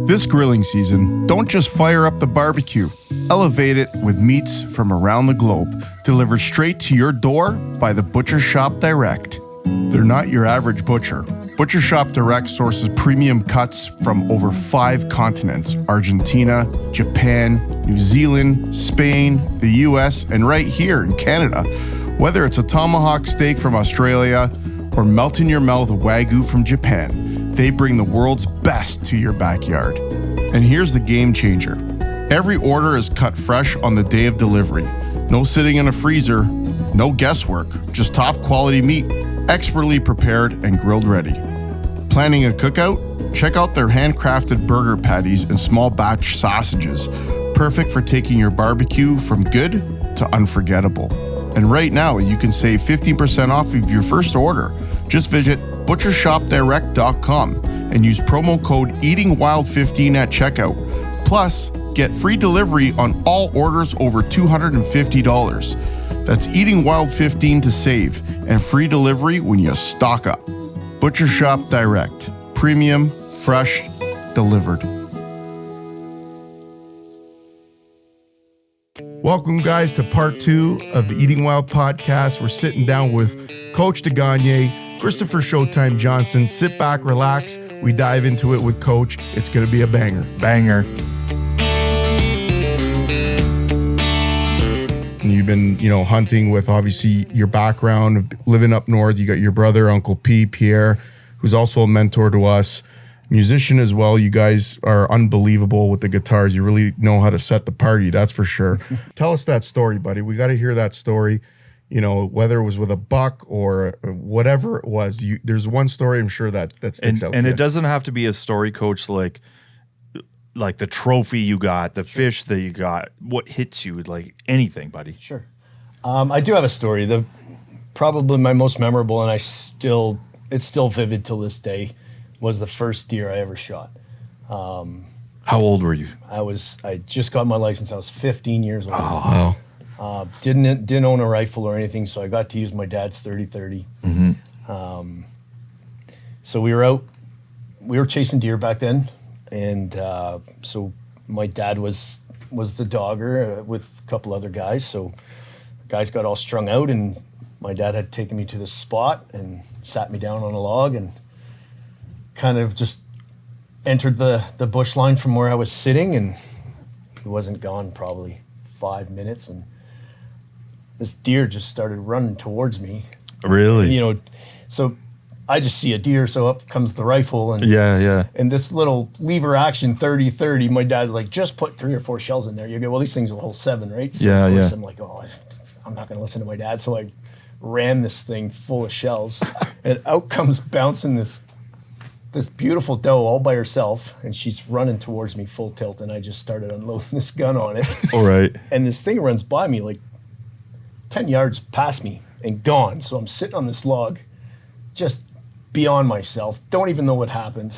This grilling season, don't just fire up the barbecue. Elevate it with meats from around the globe, delivered straight to your door by the Butcher Shoppe Direct. They're not your average butcher. Butcher Shoppe Direct sources premium cuts from over 5 continents: Argentina, Japan, New Zealand, Spain, the US, and right here in Canada. Whether it's a tomahawk steak from Australia or melt in your mouth Wagyu from Japan, they bring the world's best to your backyard. And here's the game changer. Every order is cut fresh on the day of delivery. No sitting in a freezer, no guesswork, just top quality meat, expertly prepared and grilled ready. Planning a cookout? Check out their handcrafted burger patties and small batch sausages, perfect for taking your barbecue from good to unforgettable. And right now, you can save 15% off of your first order. Just visit butchershopdirect.com and use promo code EatingWild15 at checkout. Plus, get free delivery on all orders over $250. That's EatingWild15 to save, and free delivery when you stock up. Butcher Shoppe Direct. Premium, fresh, delivered. Welcome, guys, to part 2 of the Eating Wild podcast. We're sitting down with Coach de Gagnon, Christopher Showtime Johnson. Sit back, relax. We dive into it with Coach. It's going to be a banger. Banger. And you've been, hunting with obviously your background, living up north. You got your brother, Uncle P, Pierre, who's also a mentor to us. Musician as well. You guys are unbelievable with the guitars. You really know how to set the party, that's for sure. Tell us that story, buddy. We got to hear that story. Whether it was with a buck or whatever it was. There's one story I'm sure that sticks out. And it doesn't have to be a story, Coach, like the trophy you got, the fish that you got, what hits you, like anything, buddy. Sure. I do have a story. Probably my most memorable, and it's still vivid till this day, was the first deer I ever shot. How old were you? I just got my license. I was 15 years old. Oh, wow. Didn't own a rifle or anything, so I got to use my dad's 30-30. Mm-hmm. So we were chasing deer back then, and so my dad was the dogger with a couple other guys. So the guys got all strung out, and my dad had taken me to this spot and sat me down on a log and kind of just entered the bush line from where I was sitting, and he wasn't gone probably 5 minutes, and this deer just started running towards me. Really? So I just see a deer, so up comes the rifle, and yeah. And this little lever action 30-30, my dad's like, just put 3 or 4 shells in there. You go, well, these things will hold 7, right? So yeah. I'm like, I'm not going to listen to my dad. So I ran this thing full of shells, and out comes bouncing this beautiful doe all by herself, and she's running towards me full tilt, and I just started unloading this gun on it. All right. And this thing runs by me like 10 yards past me and gone. So I'm sitting on this log, just beyond myself, don't even know what happened.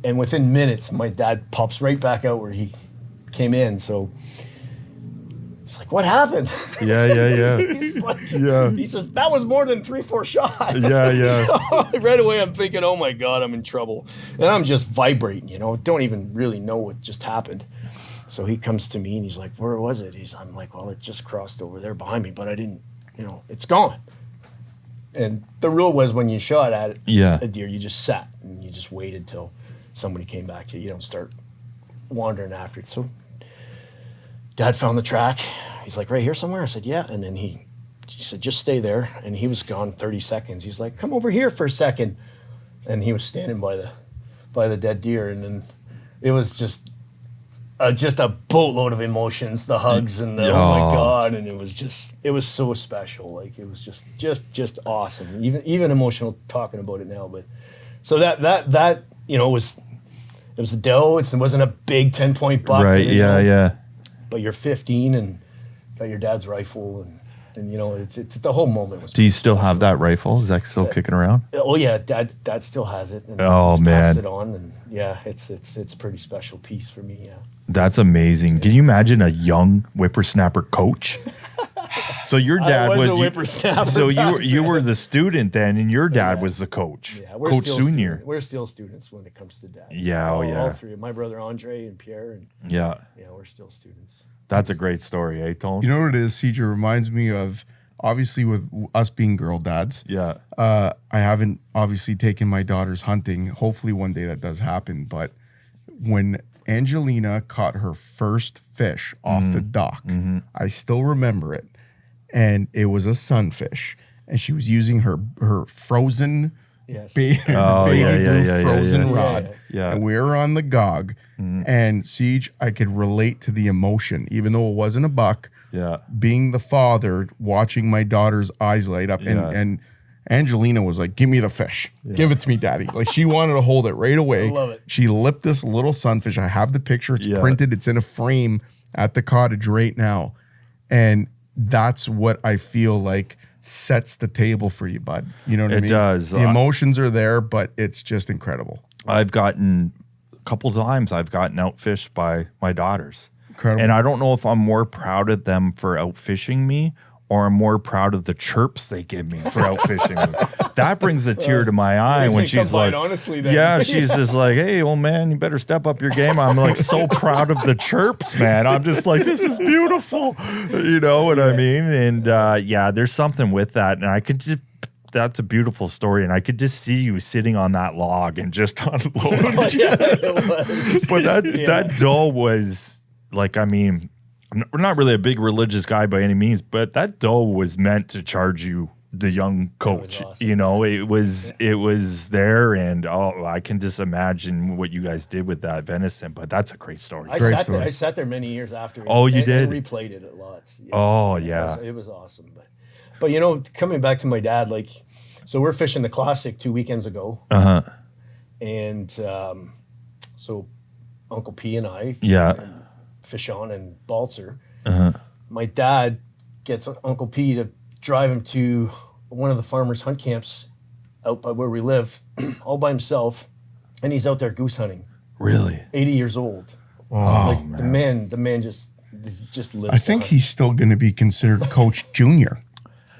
And within minutes, my dad pops right back out where he came in. So it's like, what happened? Yeah. He's like, yeah. He says, that was more than 3-4 shots. Yeah. So right away, I'm thinking, oh my God, I'm in trouble. And I'm just vibrating, don't even really know what just happened. So he comes to me and he's like, where was it? I'm like, well, it just crossed over there behind me, but I didn't, it's gone. And the rule was when you shot at a deer, you just sat and you just waited till somebody came back to you. You don't start wandering after it. So Dad found the track. He's like, right here somewhere? I said, yeah. And then he said, just stay there. And he was gone 30 seconds. He's like, come over here for a second. And he was standing by the dead deer. And then it was just a boatload of emotions, the hugs and the, oh my God. And it was so special. Like, it was just awesome. Even emotional talking about it now. But so that it was a doe. It wasn't a big 10-point buck. Right. Yeah. But you're 15 and got your dad's rifle, and it's the whole moment was. Do you still have that rifle? Is that still kicking around? Oh yeah, Dad still has it. And he's passed it on, and yeah, it's a pretty special piece for me. Yeah. That's amazing. Can you imagine a young whippersnapper coach? So your dad I was a you- whippersnapper. So back you were then. the student then, and your dad Yeah. was the coach. Yeah, we're Coach still Senior. We're still students when it comes to dad. Yeah, All three. My brother Andre and Pierre, and Yeah. we're still students. That's a great story, eh, Tone? You know what it is, CJ? It reminds me of, obviously, with us being girl dads. Yeah. I haven't obviously taken my daughters hunting. Hopefully one day that does happen. But when Angelina caught her first fish off the dock, I still remember it. And it was a sunfish. And she was using her frozen Yes. baby yeah, blue frozen yeah. rod. Yeah. And we were on the Gog. And Siege, I could relate to the emotion, even though it wasn't a buck. Yeah. Being the father, watching my daughter's eyes light up, Yeah. and Angelina was like, "Give me the fish, give it to me, Daddy." Like she wanted to hold it right away. I love it. She lipped this little sunfish. I have the picture. It's Yeah. printed. It's in a frame at the cottage right now, and that's what I feel like sets the table for you, bud. You know what I It mean? does. The emotions are there, but it's just incredible. I've gotten a couple times outfished by my daughters. Incredible. And I don't know if I'm more proud of them for outfishing me or I'm more proud of the chirps they give me for outfishing me. That brings a tear to my eye when They she's combine like, honestly then. yeah, she's just like, hey, old man, you better step up your game. I'm like so proud of the chirps, man. I'm just like, this is beautiful. You know what I mean? And yeah, there's something with that. And I could just, that's a beautiful story. And I could just see you sitting on that log and just unloading. But that doe was like, I mean, we're not really a big religious guy by any means, but that doe was meant to charge you, the young coach. awesome. You know, it was there, and I can just imagine what you guys did with that venison. But that's a great story. I sat there many years after. Oh, you did? And replayed it lots. Yeah. Oh, yeah. It was awesome. But you know, coming back to my dad, like, so we're fishing the Classic 2 weekends ago, and so Uncle P and I, Yeah. fish on and Balzer. My dad gets Uncle P to drive him to one of the farmers' hunt camps out by where we live, all by himself, and he's out there goose hunting. Really? 80 years old. Wow. Like the man just lives. I think to hunt. he's still going to be considered Coach Junior.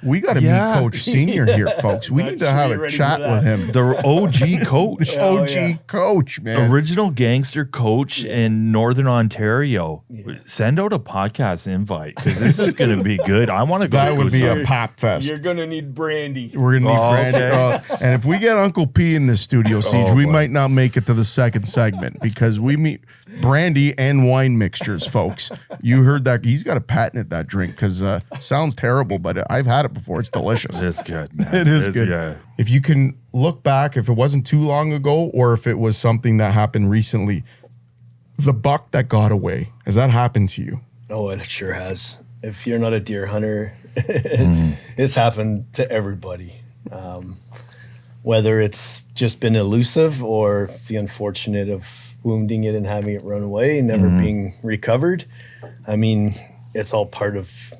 We got to Yeah. meet Coach Senior here, folks. We Not need to sure have you're a ready chat for with that. him. The OG coach. Yeah. Oh, OG yeah. coach, man. Original gangster coach in Northern Ontario. Send out a podcast invite because this is going to be good. I want to go. That would be goose a pop fest. You're gonna need brandy. We're gonna need Oh, Brandy. okay. And if we get Uncle P in the studio, Siege, we boy. might not make it to the second segment because we meet brandy and wine mixtures, folks. You heard that? He's got a patent at that drink because sounds terrible, but I've had it before. It's delicious. It's good, man. It is It's- good. Yeah. If you can look back, if it wasn't too long ago, or if it was something that happened recently, the buck that got away, has that happened to you? Oh, it sure has. If you're not a deer hunter, it's happened to everybody. Whether it's just been elusive or the unfortunate of wounding it and having it run away, never being recovered. I mean, it's all part of,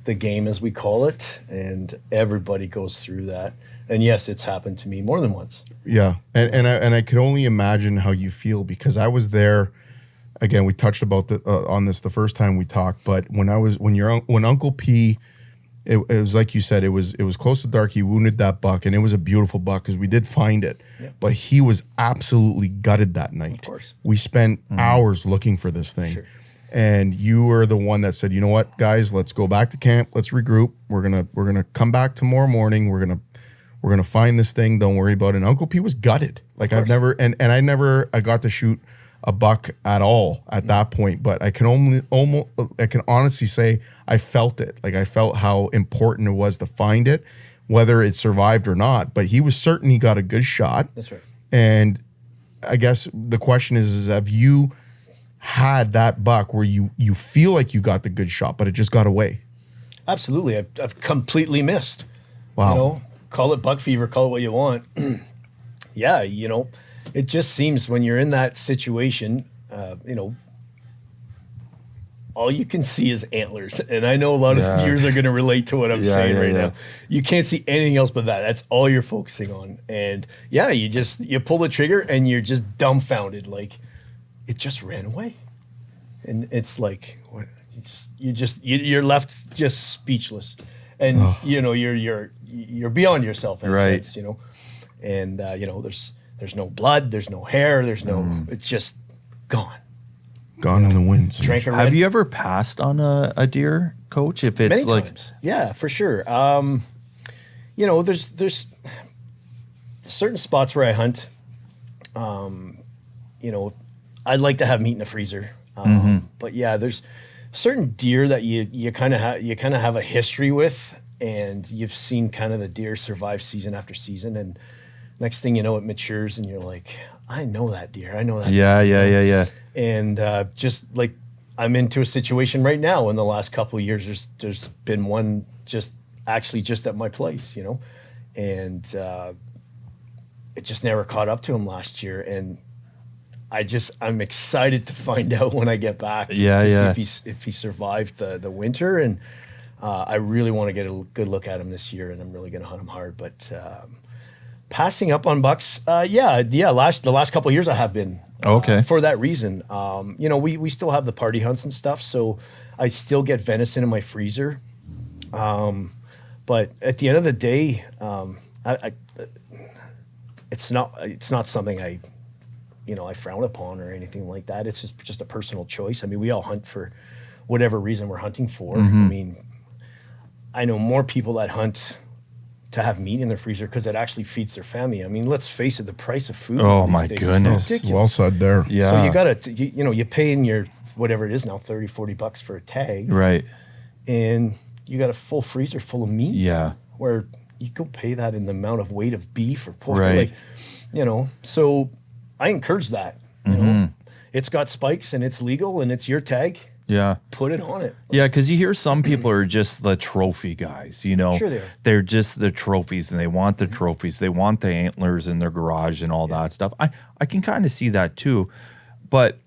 the game as we call it, and everybody goes through that. And yes, it's happened to me more than once. Yeah, and I could only imagine how you feel because I was there. Again, we touched about on this the first time we talked, but when Uncle P, it was like you said, it was close to dark. He wounded that buck, and it was a beautiful buck because we did find it. Yeah. But he was absolutely gutted that night. Of course. We spent hours looking for this thing. Sure. And you were the one that said, "You know what, guys, let's go back to camp. Let's regroup. We're gonna come back tomorrow morning. We're gonna find this thing. Don't worry about it." And Uncle P was gutted. Like I got to shoot a buck at all at that point, but I can honestly say I felt it. Like I felt how important it was to find it, whether it survived or not. But he was certain he got a good shot. That's right. And I guess the question is have you had that buck where you feel like you got the good shot, but it just got away? Absolutely. I've completely missed. Wow. Call it buck fever, call it what you want. Yeah, it just seems when you're in that situation, all you can see is antlers. And I know a lot of Yeah. viewers are going to relate to what I'm Yeah, saying yeah, right yeah. now. You can't see anything else but that. That's all you're focusing on. And yeah, you pull the trigger and you're just dumbfounded. Like it just ran away. And it's like, what, you're left just speechless, and you know you're beyond yourself in a sense, you know, and you know there's no blood, there's no hair, there's no it's just gone in the wind. Have you ever passed on a deer, Coach? If it's many times, yeah, for sure. You know, there's certain spots where I hunt. You know, I'd like to have meat in the freezer, but yeah, there's certain deer that you kind of have a history with, and you've seen kind of the deer survive season after season, and next thing you know, it matures, and you're like, I know that deer. I know that. Yeah. And just like I'm into a situation right now. In the last couple of years, there's been one just at my place, you know, and it just never caught up to him last year, and I'm excited to find out when I get back to see if he survived the winter, and I really want to get a good look at him this year, and I'm really going to hunt him hard. But passing up on bucks, the last couple of years I have been for that reason. You know, we still have the party hunts and stuff, so I still get venison in my freezer. But at the end of the day, it's not something I frown upon or anything like that. It's just a personal choice. I mean, we all hunt for whatever reason we're hunting for. I mean, I know more people that hunt to have meat in their freezer because it actually feeds their family. I mean, let's face it, the price of food. Oh my goodness. Well said there. Yeah. So you gotta, you pay in your, whatever it is now, $30-$40 for a tag. Right. And you got a full freezer full of meat. Yeah. Where you go pay that in the amount of weight of beef or pork. Right. Like, you know, so I encourage that. You know, it's got spikes and it's legal and it's your tag. Yeah. Put it on it. Yeah, because you hear some people are just the trophy guys, you know. Sure they are. They're just the trophies, and they want the trophies. They want the antlers in their garage and all that stuff. I can kind of see that too. But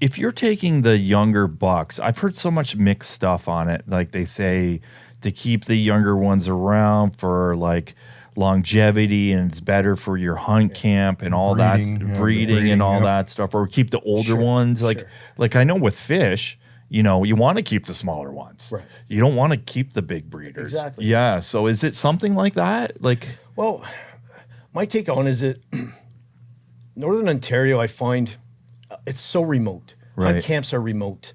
if you're taking the younger bucks, I've heard so much mixed stuff on it. Like they say to keep the younger ones around for like longevity, and it's better for your hunt camp and all breeding and all that stuff, or keep the older ones. Like I know with fish, you know, you want to keep the smaller ones. Right. You don't want to keep the big breeders. Exactly. Yeah. So is it something like that? Like, well, my take on is that Northern Ontario, I find it's so remote. Hunt camps are remote.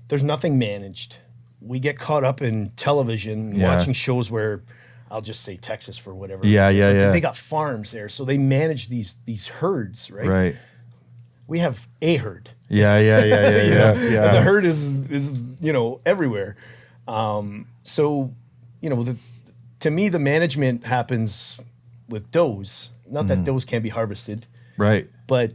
There's nothing managed. We get caught up in television watching shows where, I'll just say Texas for whatever. They got farms there, so they manage these herds, right? Right. We have a herd. Yeah. And the herd is everywhere. So, to me, the management happens with does. Not that does can't be harvested, right? But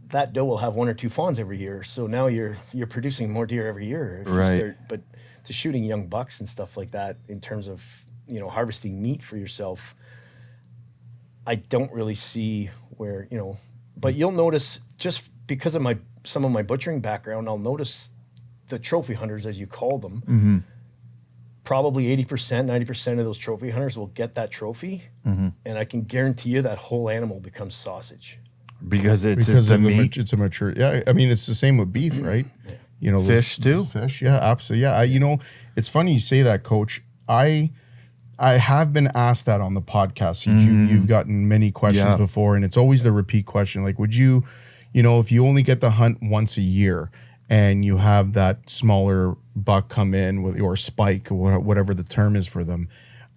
that doe will have 1 or 2 fawns every year. So now you're producing more deer every year. Right. But to shooting young bucks and stuff like that, in terms of harvesting meat for yourself, I don't really see where, but you'll notice, just because of some of my butchering background, I'll notice the trophy hunters, as you call them, probably 80%, 90% of those trophy hunters will get that trophy, and I can guarantee you that whole animal becomes sausage. Because it's a mature. Yeah, I mean, it's the same with beef, right? Yeah. Fish too. Fish, yeah, absolutely. Yeah, it's funny you say that, Coach. I have been asked that on the podcast. You've gotten many questions before, and it's always the repeat question. Like, would you, if you only get to hunt once a year and you have that smaller buck come in with your spike, or whatever the term is for them,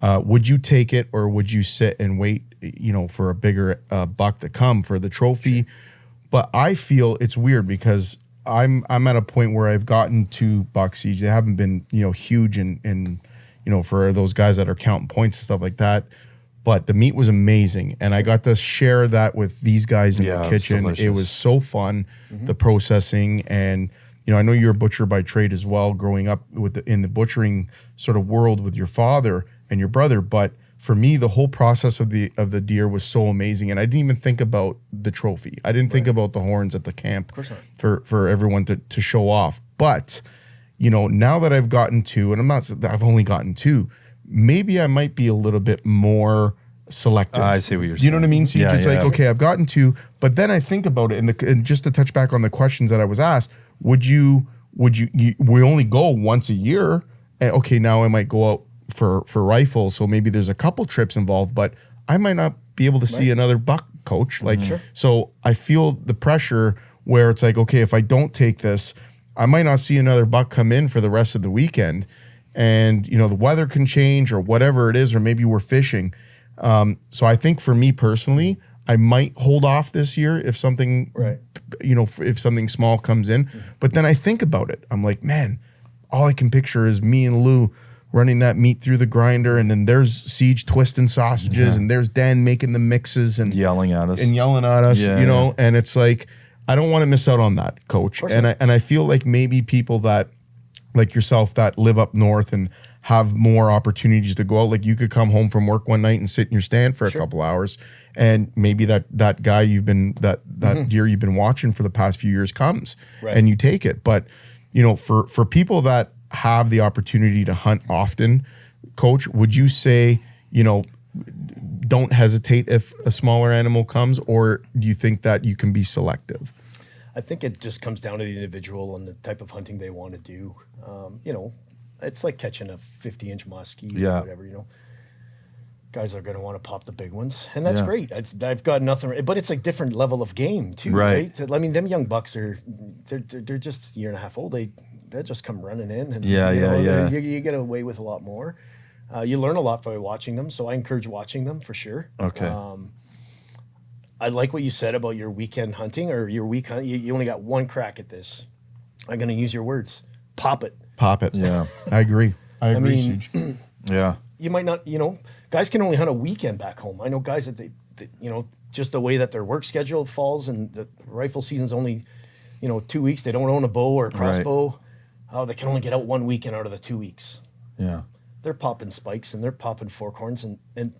would you take it, or would you sit and wait, for a bigger buck to come for the trophy? But I feel it's weird because I'm at a point where I've gotten 2 bucks each. They haven't been, huge and for those guys that are counting points and stuff like that. But the meat was amazing. And I got to share that with these guys in the kitchen. It was so fun, the processing. And, I know you're a butcher by trade as well, growing up in the butchering sort of world with your father and your brother. But for me, the whole process of the deer was so amazing. And I didn't even think about the trophy. I didn't think about the horns at the camp for everyone to show off. But now that I've gotten 2, and I've only gotten 2, maybe I might be a little bit more selective. I see what you're saying. You know what I mean? So you're just like, okay, I've gotten 2, but then I think about it, and just to touch back on the questions that I was asked, would you we only go once a year. And okay, now I might go out for rifles, so maybe there's a couple trips involved, but I might not be able to see another buck, coach. Like, so I feel the pressure where it's like, okay, if I don't take this, I might not see another buck come in for the rest of the weekend. And, you know, the weather can change or whatever it is, or maybe we're fishing. So I think for me personally, I might hold off this year if something, you know, if something small comes in. But then I think about it. I'm like, man, all I can picture is me and Lou running that meat through the grinder, and then there's Siege twisting sausages, and there's Dan making the mixes and yelling at us, you know, and it's like, I don't want to miss out on that, coach. And I feel like maybe people that, like yourself, that live up north and have more opportunities to go out, like you could come home from work one night and sit in your stand for a couple hours, and maybe that guy you've been, that deer you've been watching for the past few years comes and you take it. But, you know, for people that have the opportunity to hunt often, coach, would you say, you know, don't hesitate if a smaller animal comes, or do you think that you can be selective? I think it just comes down to the individual and the type of hunting they want to do. You know, it's like catching a 50-inch muskie or whatever, you know. Guys are going to want to pop the big ones, and that's great. I've got nothing, but it's a different level of game too, right? I mean, them young bucks they're just a year and a half old. They just come running in, and you get away with a lot more. You learn a lot by watching them, so I encourage watching them for sure. Okay. I like what you said about your weekend hunting or your week hunt. You only got one crack at this. I'm going to use your words. Pop it. Pop it. Yeah. I agree. I agree, mean, Siege. Yeah. You might not, you know, guys can only hunt a weekend back home. I know guys that they you know, just the way that their work schedule falls, and the rifle season's only, you know, 2 weeks. They don't own a bow or a crossbow. Oh, they can only get out one weekend out of the 2 weeks. Yeah. They're popping spikes and they're popping forkhorns, and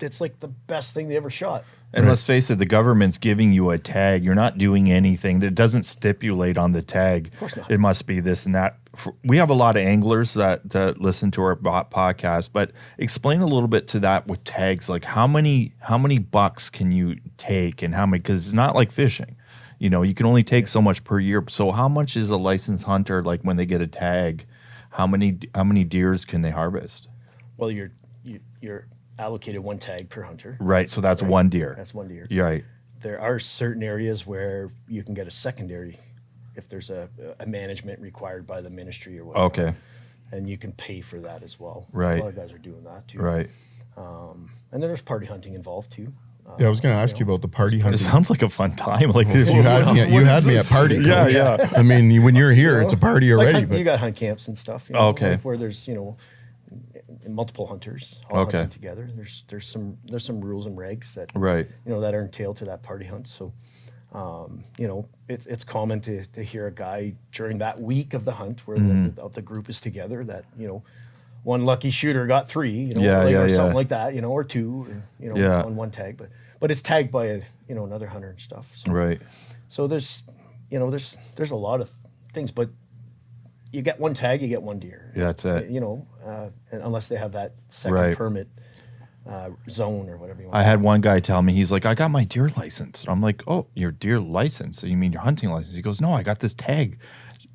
it's like the best thing they ever shot. And let's face it, the government's giving you a tag. You're not doing anything. That doesn't stipulate on the tag. Of course not. It must be this and that. We have a lot of anglers that listen to our podcast, but explain a little bit to that with tags. Like how many bucks can you take, and how many? Because it's not like fishing. You know, you can only take so much per year. So how much is a licensed hunter, like when they get a tag? How many deers can they harvest? Well, you're allocated one tag per hunter. Right, so that's one deer. That's one deer. You're right. There are certain areas where you can get a secondary if there's a management required by the ministry or whatever. Okay. And you can pay for that as well. Right. A lot of guys are doing that too. Right. And there's party hunting involved too. Yeah, I was going to ask you about the party It hunting. sounds like a fun time. Like You had me at party. Yeah, coach. yeah. I mean, when you're here, it's a party already. Like but you got hunt camps and stuff. You know, Okay. like where there's, you know, multiple hunters all Okay. hunting together. There's some rules and regs that Right. you know that are entailed to that party hunt. So you know, it's common to hear a guy during that week of the hunt where the group is together that, you know, one lucky shooter got 3, you know, or something like that, you know, or 2, or, you know, on one tag, but it's tagged by another hunter and stuff. So, Right. So there's a lot of things, but you get one tag, you get one deer. Yeah, that's it. You know, and unless they have that second permit zone or whatever you want. I had one guy tell me, he's like, I got my deer license. I'm like, oh, your deer license? So you mean your hunting license? He goes, no, I got this tag.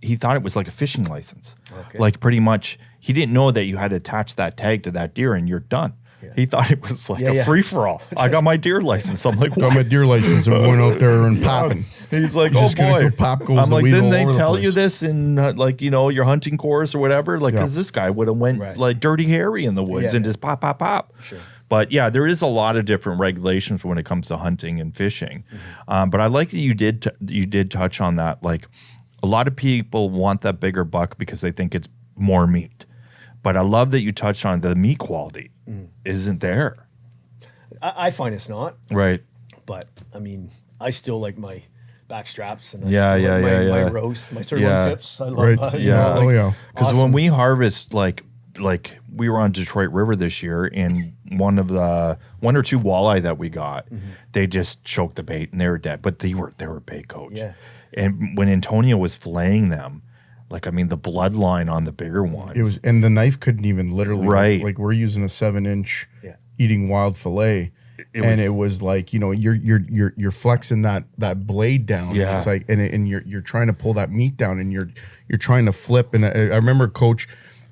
He thought it was like a fishing license. Okay. Like pretty much, he didn't know that you had to attach that tag to that deer and you're done. Yeah. He thought it was like a free-for-all. I got my deer license. I'm like, got my deer license. I'm going out there and popping. He's like, Just oh gonna boy. go pop goes I'm the like, weed didn't all they over the tell place. you this in like, you know, your hunting course or whatever? Like, because this guy would have went like Dirty Harry in the woods and just pop, pop, pop. Sure. But yeah, there is a lot of different regulations when it comes to hunting and fishing. But I like that you did touch on that. Like, a lot of people want that bigger buck because they think it's more meat. But I love that you touched on the meat quality isn't there. I find it's not. Right. But I mean, I still like my back straps and my roast, my sirloin tips. I love that. Yeah. Yeah. Because when we harvest, like we were on Detroit River this year, and one or two walleye that we got, they just choked the bait and they were dead. But they were big, coach. Yeah. And when Antonio was filleting them, like, I mean, the bloodline on the bigger ones. And the knife couldn't even literally, Right. like we're using a 7-inch eating wild fillet, it was like, you know, you're flexing that blade down. Yeah. It's like, and you're trying to pull that meat down, and you're trying to flip. And I remember Coach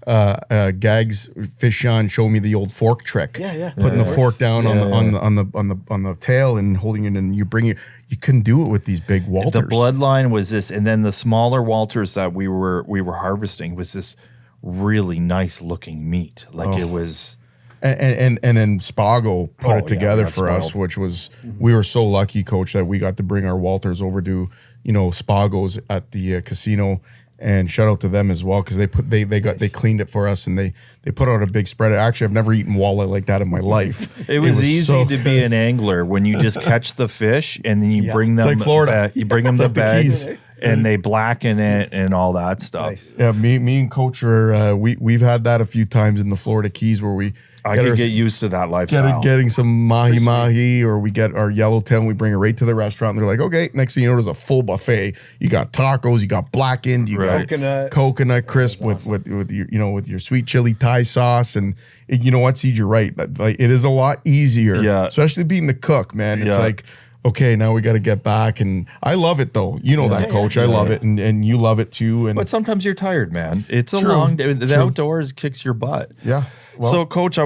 Gags Fishan showed me the old fork trick. Putting the fork down on the tail and holding it, and you bring it. You couldn't do it with these big Walters. The bloodline was this, and then the smaller Walters that we were harvesting was this really nice looking meat. Like it was. And then Spago put it together for Spago. us, which was, we were so lucky, Coach, that we got to bring our Walters over to, you know, Spago's at the casino, and shout out to them as well, because they cleaned it for us, and they put out a big spread. Actually, I've never eaten walleye like that in my life. It was easy to be an angler when you just catch the fish and then you bring them. It's like Florida. You bring them the like the bags. Keys. And they blacken it and all that stuff. Nice. Yeah, me and Coach are we've had that a few times in the Florida Keys where we I could get used to that lifestyle. getting some mahi, or we get our yellowtail, we bring it right to the restaurant, and they're like, okay, next thing you know, there's a full buffet. You got tacos, you got blackened, you got coconut crisp with your, you know, with your sweet chili Thai sauce, and you know what, Siege, you're right. Like, it is a lot easier, especially being the cook, man. It's like, okay, now we got to get back, and I love it though. You know that, Coach. I love it, and you love it too. And but sometimes you're tired, man. It's a long day. The outdoors kicks your butt. Yeah. Well, so, Coach,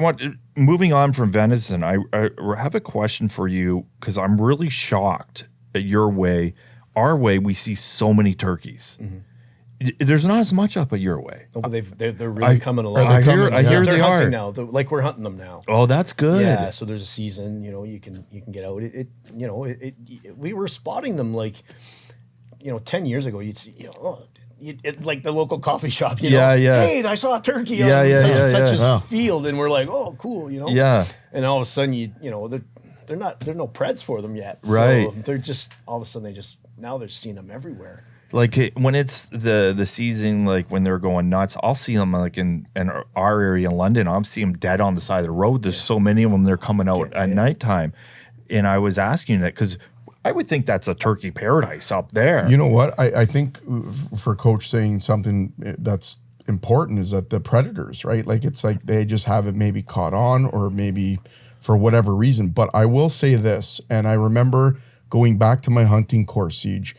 moving on from venison, I have a question for you, because I'm really shocked at our way. We see so many turkeys. There's not as much up at your way. No, but they're really coming along. I hear they are hunting now. Like, we're hunting them now. Oh, that's good. Yeah, so there's a season. You know, you can get out. We were spotting them, like, you know, 10 years ago. You'd see, you know, like the local coffee shop. You know, hey, I saw a turkey on such a field, and we're like, oh, cool. You know, and all of a sudden, you know, there's no preds for them yet. Right. So they're just all of a sudden now they're seeing them everywhere. Like when it's the season, like when they're going nuts, I'll see them like in our area in London. I'll see them dead on the side of the road. There's so many of them. They're coming out at nighttime. And I was asking that because I would think that's a turkey paradise up there. You know what? I think for Coach saying something that's important is that the predators, right? Like, it's like they just haven't maybe caught on, or maybe for whatever reason. But I will say this, and I remember going back to my hunting course, Siege.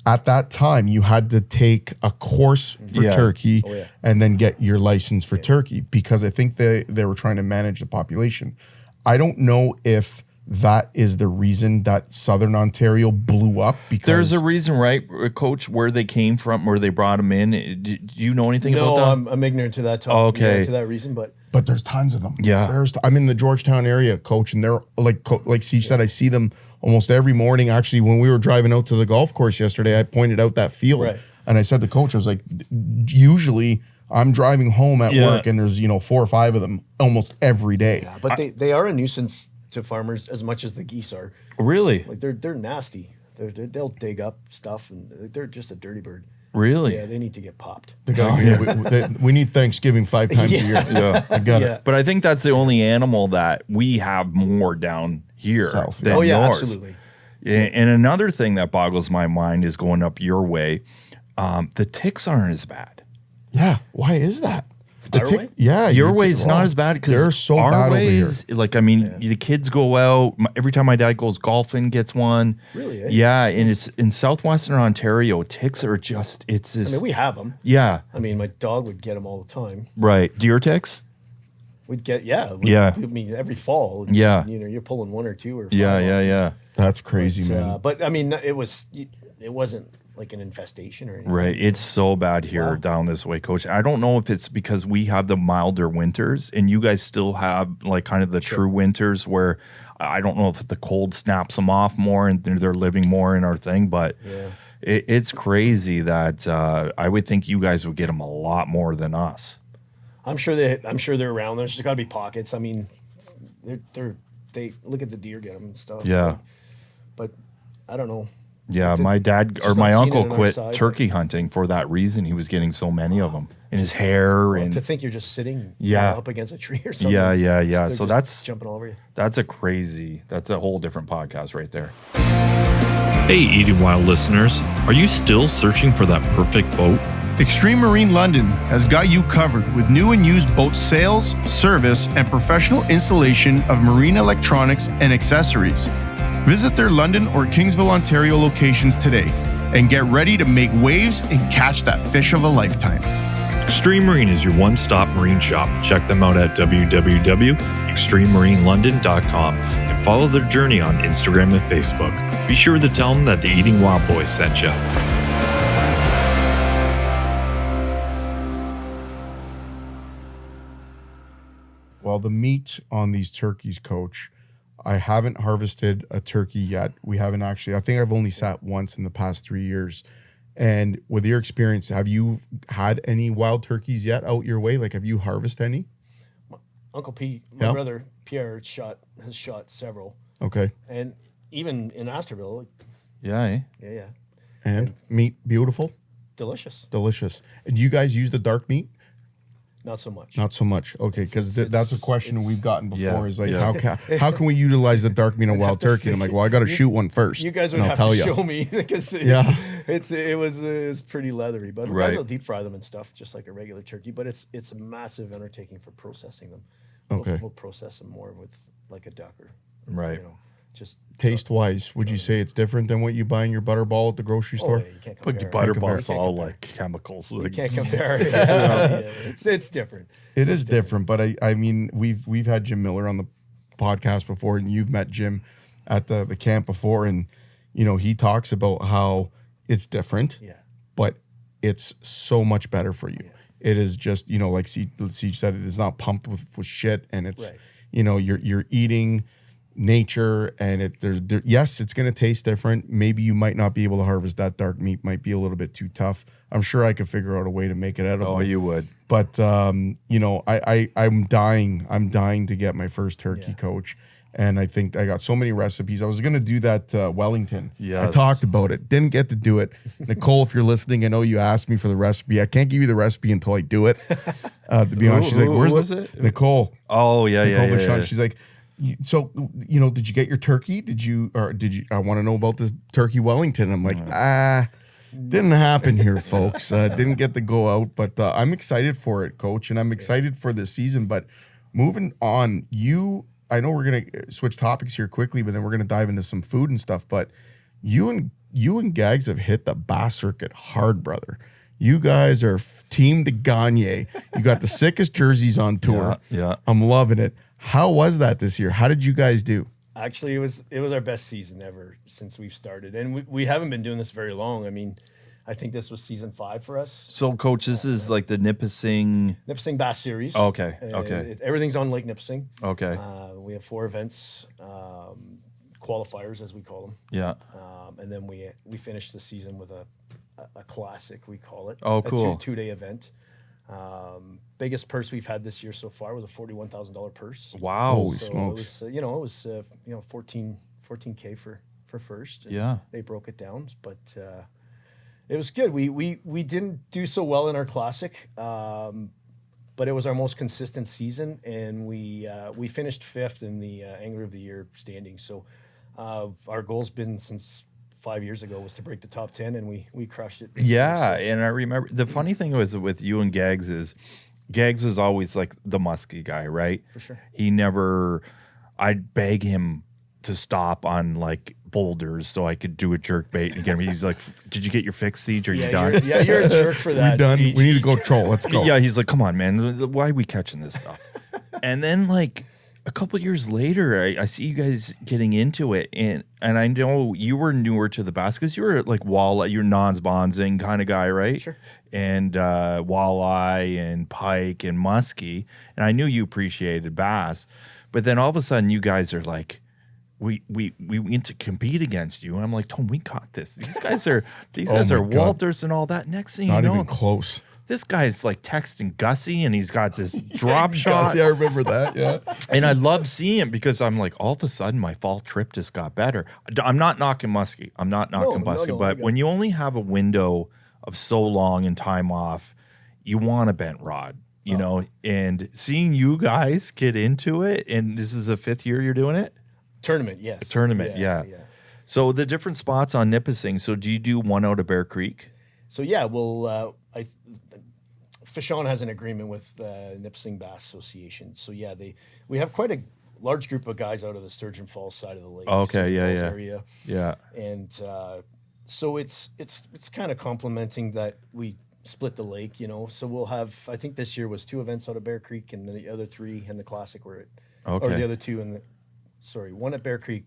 At that time, you had to take a course for turkey and then get your license for turkey, because I think they were trying to manage the population. I don't know if that is the reason that Southern Ontario blew up, because there's a reason, right, Coach, where they came from, where they brought them in. Do you know anything about that? No, I'm ignorant to that topic. Oh, okay. To that reason, but there's tons of them. Yeah. I'm in the Georgetown area, Coach, and they're like Siege said, I see them almost every morning. Actually, when we were driving out to the golf course yesterday, I pointed out that field, and I said to Coach, I was like, usually I'm driving home at work, and there's 4 or 5 of them almost every day. Yeah, but they are a nuisance to farmers as much as the geese are. Really? Like, they're nasty. They'll dig up stuff, and they're just a dirty bird. Really? Yeah, they need to get popped. We need Thanksgiving 5 times a year. Yeah, I got it. But I think that's the only animal that we have more down here than yours. Absolutely. And another thing that boggles my mind is going up your way. The ticks aren't as bad. Yeah, why is that? Your way is not as bad, because they're so our bad way over is, like, I mean, the kids go out. Every time my dad goes golfing, gets one. Really? Eh? Yeah, and it's in southwestern Ontario. Ticks are just, it's just. I mean, we have them. Yeah. I mean, my dog would get them all the time. Right. Deer ticks? We'd get, I mean, every fall. Yeah. You're pulling 1 or 2 or 5. Yeah. That's crazy, man. But I mean, it wasn't like an infestation or anything. Right. It's so bad here down this way, Coach. I don't know if it's because we have the milder winters and you guys still have like kind of the true winters where I don't know if the cold snaps them off more and they're living more in our thing, but it's crazy that I would think you guys would get them a lot more than us. I'm sure they're around. There's got to be pockets. I mean, they look at the deer, get them and stuff. Yeah. But I don't know. Yeah, my dad or my uncle quit turkey hunting for that reason. He was getting so many of them in his hair. And to think you're just sitting up against a tree or something. Yeah. So that's jumping all over you. That's a whole different podcast right there. Hey, Eating Wild listeners, are you still searching for that perfect boat? Xtreme Marine London has got you covered with new and used boat sales, service, and professional installation of marine electronics and accessories. Visit their London or Kingsville, Ontario locations today and get ready to make waves and catch that fish of a lifetime. Xtreme Marine is your one-stop marine shop. Check them out at www.extrememarinelondon.com and follow their journey on Instagram and Facebook. Be sure to tell them that the Eating Wild Boys sent you. Well, the meat on these turkeys, Coach, I haven't harvested a turkey yet. We haven't actually. I think I've only sat once in the past 3 years. And with your experience, have you had any wild turkeys yet out your way? Like, have you harvested any? Uncle Pete, my brother Pierre, has shot several. Okay. And even in Astorville. Yeah. Yeah. And meat, beautiful? Delicious. Delicious. And do you guys use the dark meat? Not so much. Not so much. Okay, because that's a question we've gotten before. Is like, yeah. how can we utilize the dark meat on wild turkey? And I'm like, well, I got to shoot one first. You guys would have to show me because it was pretty leathery. But Right. guys will deep fry them and stuff just like a regular turkey. But it's a massive undertaking for processing them. Okay. We'll process them more with like a duck or Right. just Taste wise, would you say it's different than what you buy in your butterball at the grocery store? Yeah, you can't But compare. your butterball's all like chemicals. You Like, can't compare. It's different. It is different, but I mean, we've had Jim Miller on the podcast before, and you've met Jim at the camp before, and he talks about how it's different, but it's so much better for you. It is just like Siege said, it is not pumped with shit, and it's you're eating nature, and yes, it's going to taste different. Maybe you might not be able to harvest that dark meat, might be a little bit too tough. I'm sure I could figure out a way to make it edible. oh, you would. But I'm dying to get my first turkey, Coach. And I think I got so many recipes. I was going to do that Wellington. Yes. I talked about it. Didn't get to do it. Nicole, if you're listening, I know you asked me for the recipe. I can't give you the recipe until I do it. To be honest, she's like, "Where's was it? Nicole?" Oh, yeah. She's like, "So, did you get your turkey? Did you? I want to know about this turkey Wellington." I'm like, didn't happen here, folks. Didn't get to go out, but I'm excited for it, Coach, and I'm excited for this season. But moving on, I know we're gonna switch topics here quickly, but then we're gonna dive into some food and stuff. But you and Gags have hit the bass circuit hard, brother. You guys are Team de Gagnon. You got the sickest jerseys on tour. Yeah. I'm loving it. How was that this year? How did you guys do? Actually, it was our best season ever since we've started, and we haven't been doing this very long. I mean, I think this was season 5 for us. So, Coach, this is like the Nipissing Bass Series. Oh, okay. Everything's on Lake Nipissing. Okay. We have 4 events, qualifiers as we call them. Yeah. And then we finished the season with a classic, we call it. Oh, cool. A 2-day event. Biggest purse we've had this year so far was a $41,000 purse. Wow. Holy So smokes. it was 14K for first. And Yeah. They broke it down, but it was good. We didn't do so well in our classic, but it was our most consistent season, and we finished 5th in the Angler of the Year standing. So our goal's been since 5 years ago was to break the top 10, and we crushed it. Yeah, and I remember the funny thing was with you and Gags is always like the musky guy, right? For sure. I'd beg him to stop on like boulders so I could do a jerk bait and get him. He's like, "Did you get your fix, Siege? Are you done?" You're a jerk for that. We done. Siege. We need to go troll. Let's go. Yeah, he's like, "Come on, man, why are we catching this stuff?" And then like a couple of years later, I see you guys getting into it, and I know you were newer to the bass because you were like walleye, you're non-sponsoring kind of guy, right? Sure. And walleye and pike and muskie, and I knew you appreciated bass, but then all of a sudden you guys are like, we went to compete against you, and I'm like, Tom, we got this. These guys are my God. Walters and all that. Next thing Not you know, even close. this guy's like texting Gussie, and he's got this drop shot. Gussie, I remember that. Yeah. And I love seeing it because I'm like, all of a sudden, my fall trip just got better. I'm not knocking muskie. I'm not knocking muskie. No, but when you only have a window of so long and time off, you want a bent rod, you know? And seeing you guys get into it, and this is the 5th year you're doing it? Tournament, yes. A tournament, yeah. So the different spots on Nipissing. So do you do one out of Bear Creek? So yeah, we'll Fish On has an agreement with Nipissing Bass Association. So yeah, we have quite a large group of guys out of the Sturgeon Falls side of the lake. Okay, Sturgeon yeah, Falls yeah. area. Yeah. And so it's kind of complementing that we split the lake, you know. So we'll have, I think this year was 2 events out of Bear Creek, and the other 3 in the Classic were or Okay. the other 2 in the, one at Bear Creek,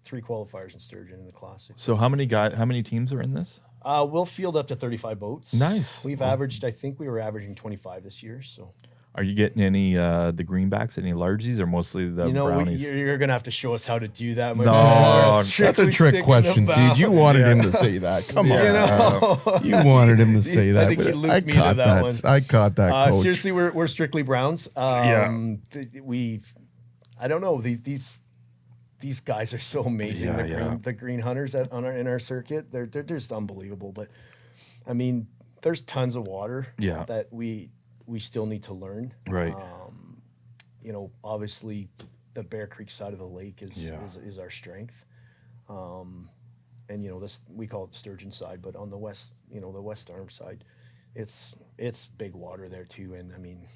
3 qualifiers in Sturgeon in the Classic. So how many teams are in this? We'll field up to 35 boats. Nice. We've averaged, I think we were averaging 25 this year. So, Are you getting any the greenbacks, any largies, or mostly the brownies? you're going to have to show us how to do that. My No, man. We're that's a That's a strictly trick sticking question, them Siege. out. You wanted him to say that. Come on. You know? You wanted him to say I that. think but he looped I me to caught that one. I caught that, coach. Seriously, we're strictly Browns. I don't know. These guys are so amazing. Yeah, The green hunters in our circuit, they're just unbelievable. But I mean, there's tons of water that we still need to learn. Right. You know, obviously, the Bear Creek side of the lake is our strength. And you know, this we call it the Sturgeon side, but on the west, you know, the West Arm side, it's big water there too. And I mean,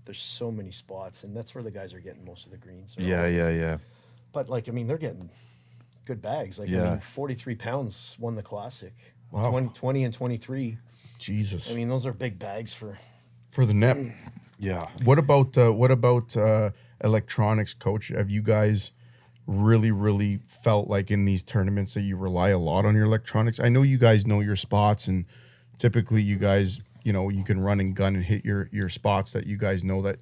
there's so many spots, and that's where the guys are getting most of the greens. Yeah. But like, I mean, they're getting good bags. Like, I mean, 43 pounds won the Classic. Wow. 20 and 23. Jesus. I mean, those are big bags for For the net. Yeah. What about electronics, coach? Have you guys really felt like in these tournaments that you rely a lot on your electronics? I know you guys know your spots, and typically you guys, you know, you can run and gun and hit your spots that you guys know that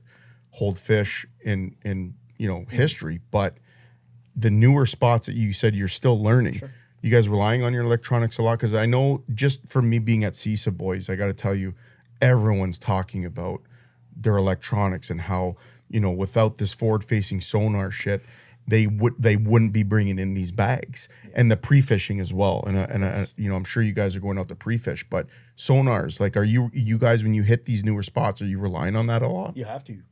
hold fish in you know, history. But the newer spots that you said you're still learning, you guys relying on your electronics a lot? Because I know, just for me being at CISA, boys, I got to tell you, everyone's talking about their electronics and how, you know, without this forward-facing sonar shit, they wouldn't be bringing in these bags, and the pre-fishing as well. And you know, I'm sure you guys are going out to pre-fish, but sonars, like, are you guys, when you hit these newer spots, are you relying on that a lot? You have to.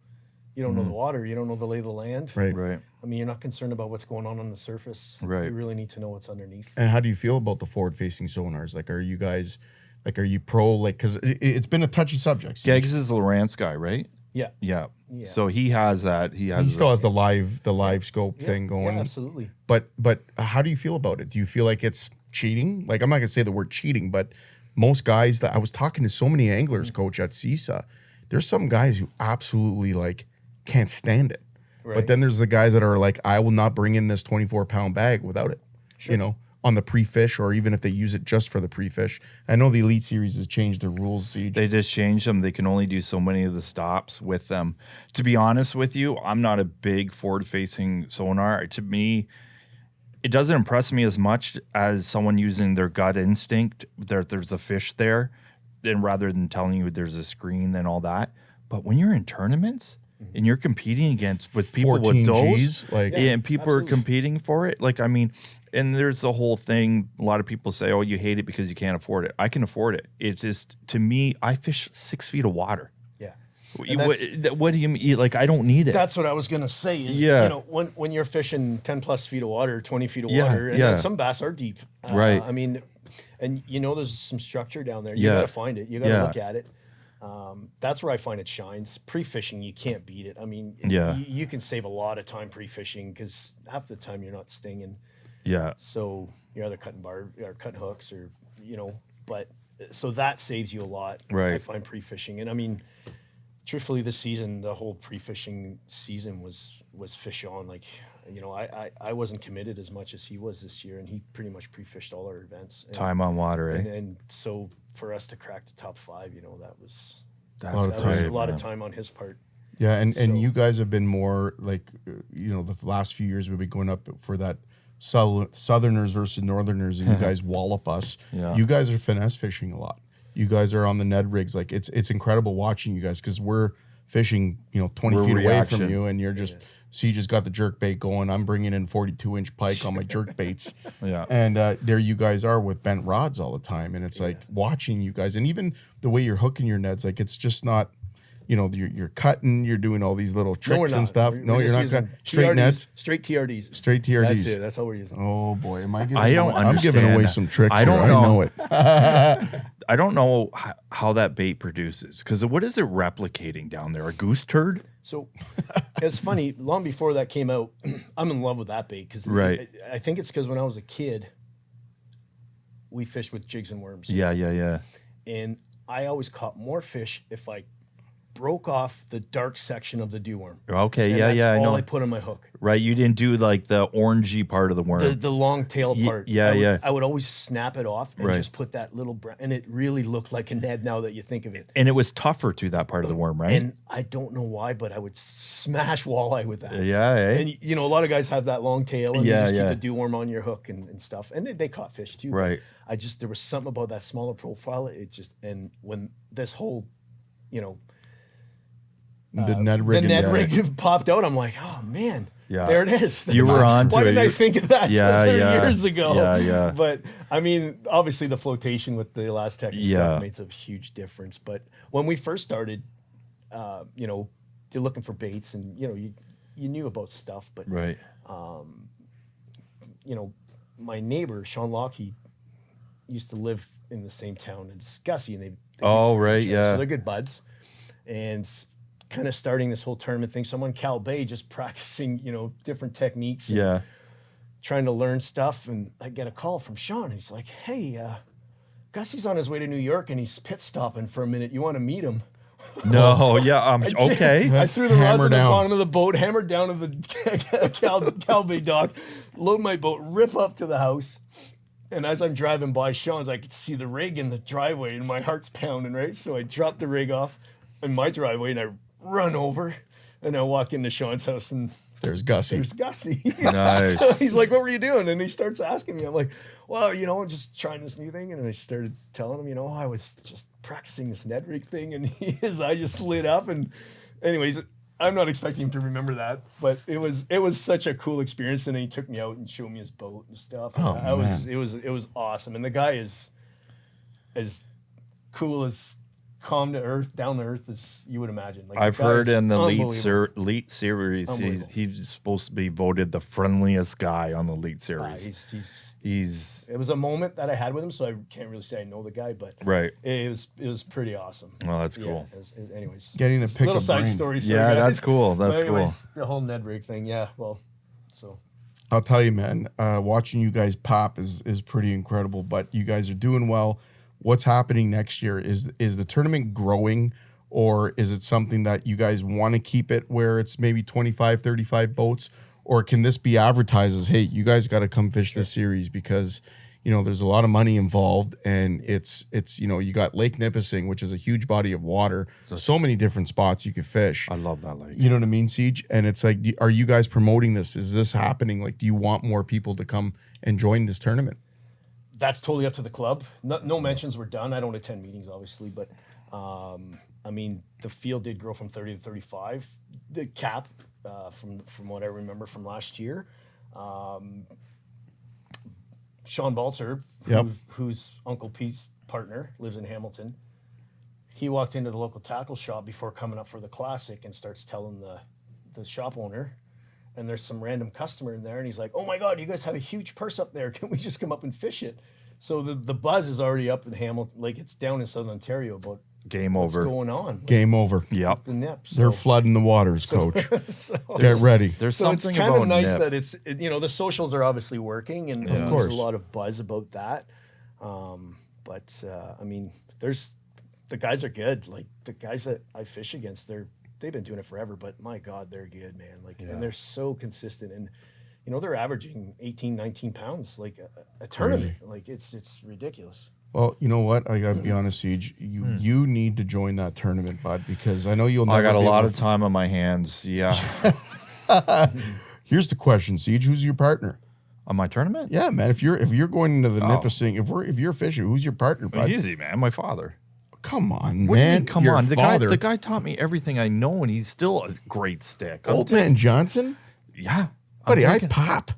You don't know the water. You don't know the lay of the land. Right. I mean, you're not concerned about what's going on the surface. Right. You really need to know what's underneath. And how do you feel about the forward-facing sonars? Like, are you guys, like, are you pro? Like, because it's been a touchy subject. Gags is the Lawrence guy, right? Yeah. Yeah. So he has that. He still has the live scope thing going. Yeah, absolutely. But how do you feel about it? Do you feel like it's cheating? Like, I'm not gonna say the word cheating, but most guys that I was talking to, so many anglers, coach, at CISA, there's some guys who absolutely like can't stand it. Right. But then there's the guys that are like, I will not bring in this 24-pound bag without it. You know, on the pre-fish, or even if they use it just for the pre-fish. I know the Elite Series has changed the rules, Siege. They just changed them. They can only do so many of the stops with them. To be honest with you, I'm not a big forward-facing sonar. To me, it doesn't impress me as much as someone using their gut instinct. There's a fish there, and rather than telling you there's a screen and all that. But when you're in tournaments and you're competing with people with 14 those, Gs, like, and people are competing for it, like, I mean. And there's the whole thing. A lot of people say, "Oh, you hate it because you can't afford it." I can afford it. It's just, to me, I fish 6 feet of water. Yeah. What do you mean? Like, I don't need it. That's what I was gonna say. Is, Yeah. you know, when you're fishing 10 plus feet of water, 20 feet of Yeah, water, and yeah. then some bass are deep. Right. I mean, and you know, there's some structure down there. You Yeah. gotta find it. You gotta Yeah. look at it. That's where I find it shines. Pre-fishing, you can't beat it. I mean, Yeah. you can save a lot of time pre-fishing because half the time you're not stinging. Yeah. So you're either cutting or cutting hooks, or, you know, but so that saves you a lot. Right. I find pre-fishing. And I mean, truthfully, this season, the whole pre-fishing season was fish on. Like, you know, I wasn't committed as much as he was this year, and he pretty much pre-fished all our events. And, Time on water, eh? and so for us to crack the top 5, you know, that was That's a lot man. of time on his part. yeah, and So- you guys have been more like, you know, the last few years we've been going up for that Southerners versus Northerners, and you guys wallop us. Yeah. You guys are finesse fishing a lot. You guys are on the Ned rigs. Like, it's incredible watching you guys, because we're fishing, you know, 20 We're feet away reaction. from you, and you're just, Siege has got the jerk bait going. I'm bringing in 42-inch pike on my jerk baits. Yeah. And there you guys are with bent rods all the time. And it's like watching you guys, and even the way you're hooking your nets, like, it's just not, you know, you're cutting, you're doing all these little tricks and stuff. We're No, you're just not using cutting. Straight TRDs, nets? Straight TRDs. Straight TRDs. That's it. That's all we're using. Oh boy, am I giving I don't away, I'm giving away understand. some tricks. I don't here. know. I know it. I don't know how that bait produces, because what is it replicating down there? A goose turd? So it's funny. Long before that came out, I'm in love with that bait because Right. I think it's because when I was a kid, we fished with jigs and worms. Yeah. And I always caught more fish if I broke off the dark section of the dew worm. Okay, And yeah, that's I all know. I put on my hook. Right, you didn't do like the orangey part of the worm. The long tail part. yeah. I would always snap it off and Right. just put that little brown, and it really looked like a Ned now that you think of it. And it was tougher to that part of the worm, right? And I don't know why, but I would smash walleye with that. Yeah, eh? And you know, a lot of guys have that long tail and you just Yeah. keep the dew worm on your hook and stuff. And they caught fish too. but Right. there was something about that smaller profile. And when this whole, you know, The Ned rig. the Ned rig popped out, I'm like, oh man, Yeah. there it is. You were onto Why it. didn't I think of that 30 Yeah. years ago? Yeah. But I mean, obviously the flotation with the Elastec and Yeah. stuff makes a huge difference. But when we first started, you know, you're looking for baits and, you know, you knew about stuff, but Right. you know, my neighbor, Sean Locke, he used to live in the same town as Gussie, and they Oh, do right, each other, yeah. So they're good buds. And kind of starting this whole tournament thing. So I'm on Cal Bay just practicing, you know, different techniques. And Yeah. trying to learn stuff. And I get a call from Sean. He's like, hey, Gussie's on his way to New York and he's pit stopping for a minute. You want to meet him? No, yeah, okay. I threw the rods Hammer on the down. bottom of the boat, hammered down to the Cal Bay dock, load my boat, rip up to the house. And as I'm driving by Sean's, I could see the rig in the driveway and my heart's pounding, right? So I dropped the rig off in my driveway and I run over and I walk into Sean's house and There's Gussie. there's Gussie. Nice. So he's like, what were you doing? And he starts asking me. I'm like, well, you know, I'm just trying this new thing. And I started telling him, you know, I was just practicing this Ned rig thing. And his eye just lit up. And anyways, I'm not expecting him to remember that, but it was such a cool experience. And then he took me out and showed me his boat and stuff. Oh, And it was awesome. And the guy is as cool as calm to earth, down to earth as you would imagine. Like, I've the guy heard is in the unbelievable. elite series, Unbelievable. he's supposed to be voted the friendliest guy on the elite series. He's it was a moment that I had with him, so I can't really say I know the guy, but Right. it was pretty awesome. Well, that's cool. Anyways, Getting to Just pick little a side brain. story. Yeah, guys. that's cool. That's But anyways, the whole Ned rig thing. Yeah, well, so I'll tell you, man, watching you guys pop is pretty incredible, but you guys are doing well. What's happening next year? Is the tournament growing, or is it something that you guys want to keep it where it's maybe 25, 35 boats? Or can this be advertised as, hey, you guys got to come fish this series because, you know, there's a lot of money involved and it's you know, you got Lake Nipissing, which is a huge body of water. So many different spots you could fish. I love that lake. You know what I mean, Siege? And it's like, are you guys promoting this? Is this happening? Like, do you want more people to come and join this tournament? that's totally up to the club. No mentions were done. I don't attend meetings, obviously, but I mean, the field did grow from 30 to 35. The cap, from what I remember from last year, Sean Balzer, Yep. who's Uncle Pete's partner, lives in Hamilton. He walked into the local tackle shop before coming up for the classic and starts telling the shop owner, and there's some random customer in there, and he's like, "Oh my God, you guys have a huge purse up there. Can we just come up and fish it?" So the buzz is already up in Hamilton, like it's down in Southern Ontario about Game what's over. going on with Game over. Yep. the nip. They're flooding the waters, coach. So, Get ready. There's so it's something kind about of nice nip. that the socials are obviously working, and Of there's course. a lot of buzz about that. But I mean, the guys are good. Like the guys that I fish against, they've been doing it forever. But my God, they're good, man. Like, and they're so consistent, and they're averaging 18, 19 pounds like a tournament. Like it's ridiculous. Well, you know what? I got to be honest, Siege. You need to join that tournament, bud, because I know you'll never I got a be lot able of time on my hands. Yeah. Here's the question, Siege. Who's your partner? On my tournament? Yeah, man. If you're going into the Nipissing, if you're fishing, who's your partner, bud? Easy, man. My father. Come on, What do you man. mean, come Your on. father. The guy taught me everything I know, and he's still a great stick. Old man Johnson? Yeah. Buddy, I'm I thinking- pop.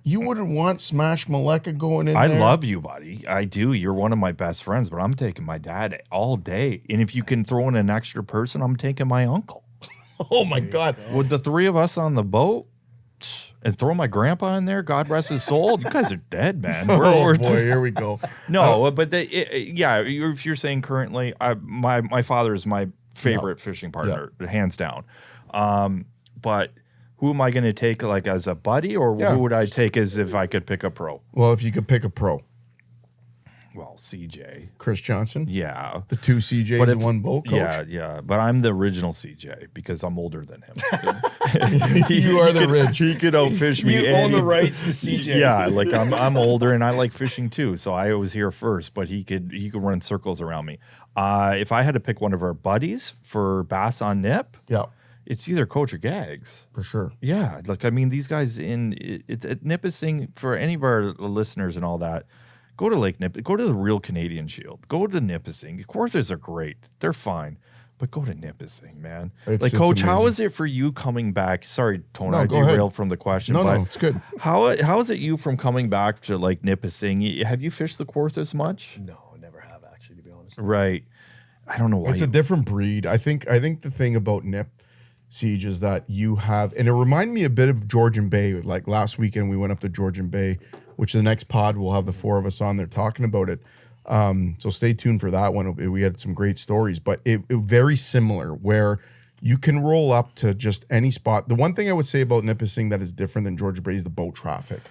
You wouldn't want Smash Maleka going in I there? love you, buddy. I do. You're one of my best friends, but I'm taking my dad all day. And if you can throw in an extra person, I'm taking my uncle. Oh, my God. With the three of us on the boat, and throw my grandpa in there. God rest his soul. You guys are dead, man. Boy, here we go. No, but if you're saying currently, my father is my favorite fishing partner, hands down. But who am I going to take like as a buddy, or who would I take as if I could pick a pro? Well, if you could pick a pro. Well, CJ. Chris Johnson? Yeah. The two CJs in one boat, coach? Yeah. But I'm the original CJ because I'm older than him. You are the rich. He could outfish me. You own the rights to CJ. Yeah, like I'm older and I like fishing too, so I was here first. But he could run circles around me. If I had to pick one of our buddies for bass on nip, it's either Coach or Gags. For sure. Yeah, like I mean, these guys in Nipissing, for any of our listeners and all that. Go to Lake Nipissing. Go to the real Canadian Shield. Go to Nipissing. Kawarthas are great. They're fine. But go to Nipissing, man. It's Coach, how is it for you coming back? Sorry, Tony, I derailed from the question. No, it's good. How is it you from coming back to like Nipissing? Have you fished the Kawarthas much? No, never have actually, to be honest. Right. I don't know why. It's a different breed. I think the thing about Nip Siege is that you have, and it reminded me a bit of Georgian Bay. Like last weekend, we went up to Georgian Bay, which the next pod we'll have the four of us on there talking about it. So stay tuned for that one. We had some great stories, but it very similar where you can roll up to just any spot. The one thing I would say about Nipissing that is different than Georgian Bay is the boat traffic.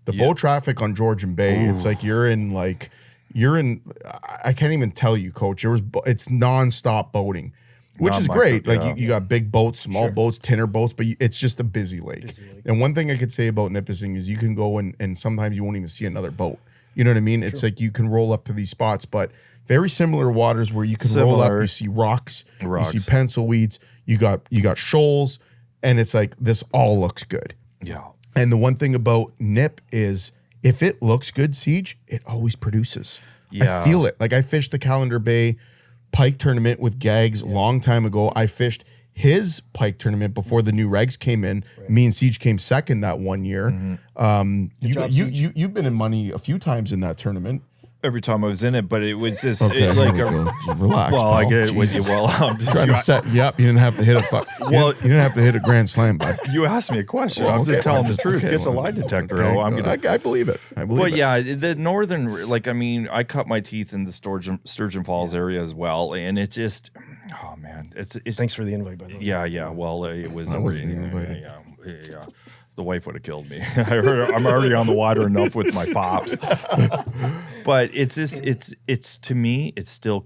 The boat traffic on Georgian Bay, it's like you're in, I can't even tell you, Coach. It's nonstop boating. Which is great. Like you got big boats, small boats, tinner boats, but it's just a busy lake. And one thing I could say about Nipissing is you can go and sometimes you won't even see another boat. You know what I mean? It's like you can roll up to these spots, but very similar waters where you can roll up. You see rocks, you see pencil weeds, you got shoals, and it's like this all looks good. Yeah. And the one thing about Nip is if it looks good, Siege, it always produces. Yeah. I feel it. Like I fished the Calendar Bay pike tournament with Gags a long time ago. I fished his pike tournament before the new regs came in. Me and Siege came second that one year. You've been in money a few times in that tournament. Every time I was in it, but it was just just relax. Well, pal. I get it with you. Well, I'm just trying to set you up. You didn't have to hit you didn't have to hit a grand slam, bud. You asked me a question. I'm just telling the truth. Get the lie detector. I believe it. But yeah, the northern, like I mean, I cut my teeth in the Sturgeon Falls area as well, and it just, oh man, it's. Thanks for the invite, by the way. Yeah. Well, it was. I wasn't invited. Yeah. The wife would have killed me. I'm already on the water enough with my pops. But it's just, it's to me, it's still.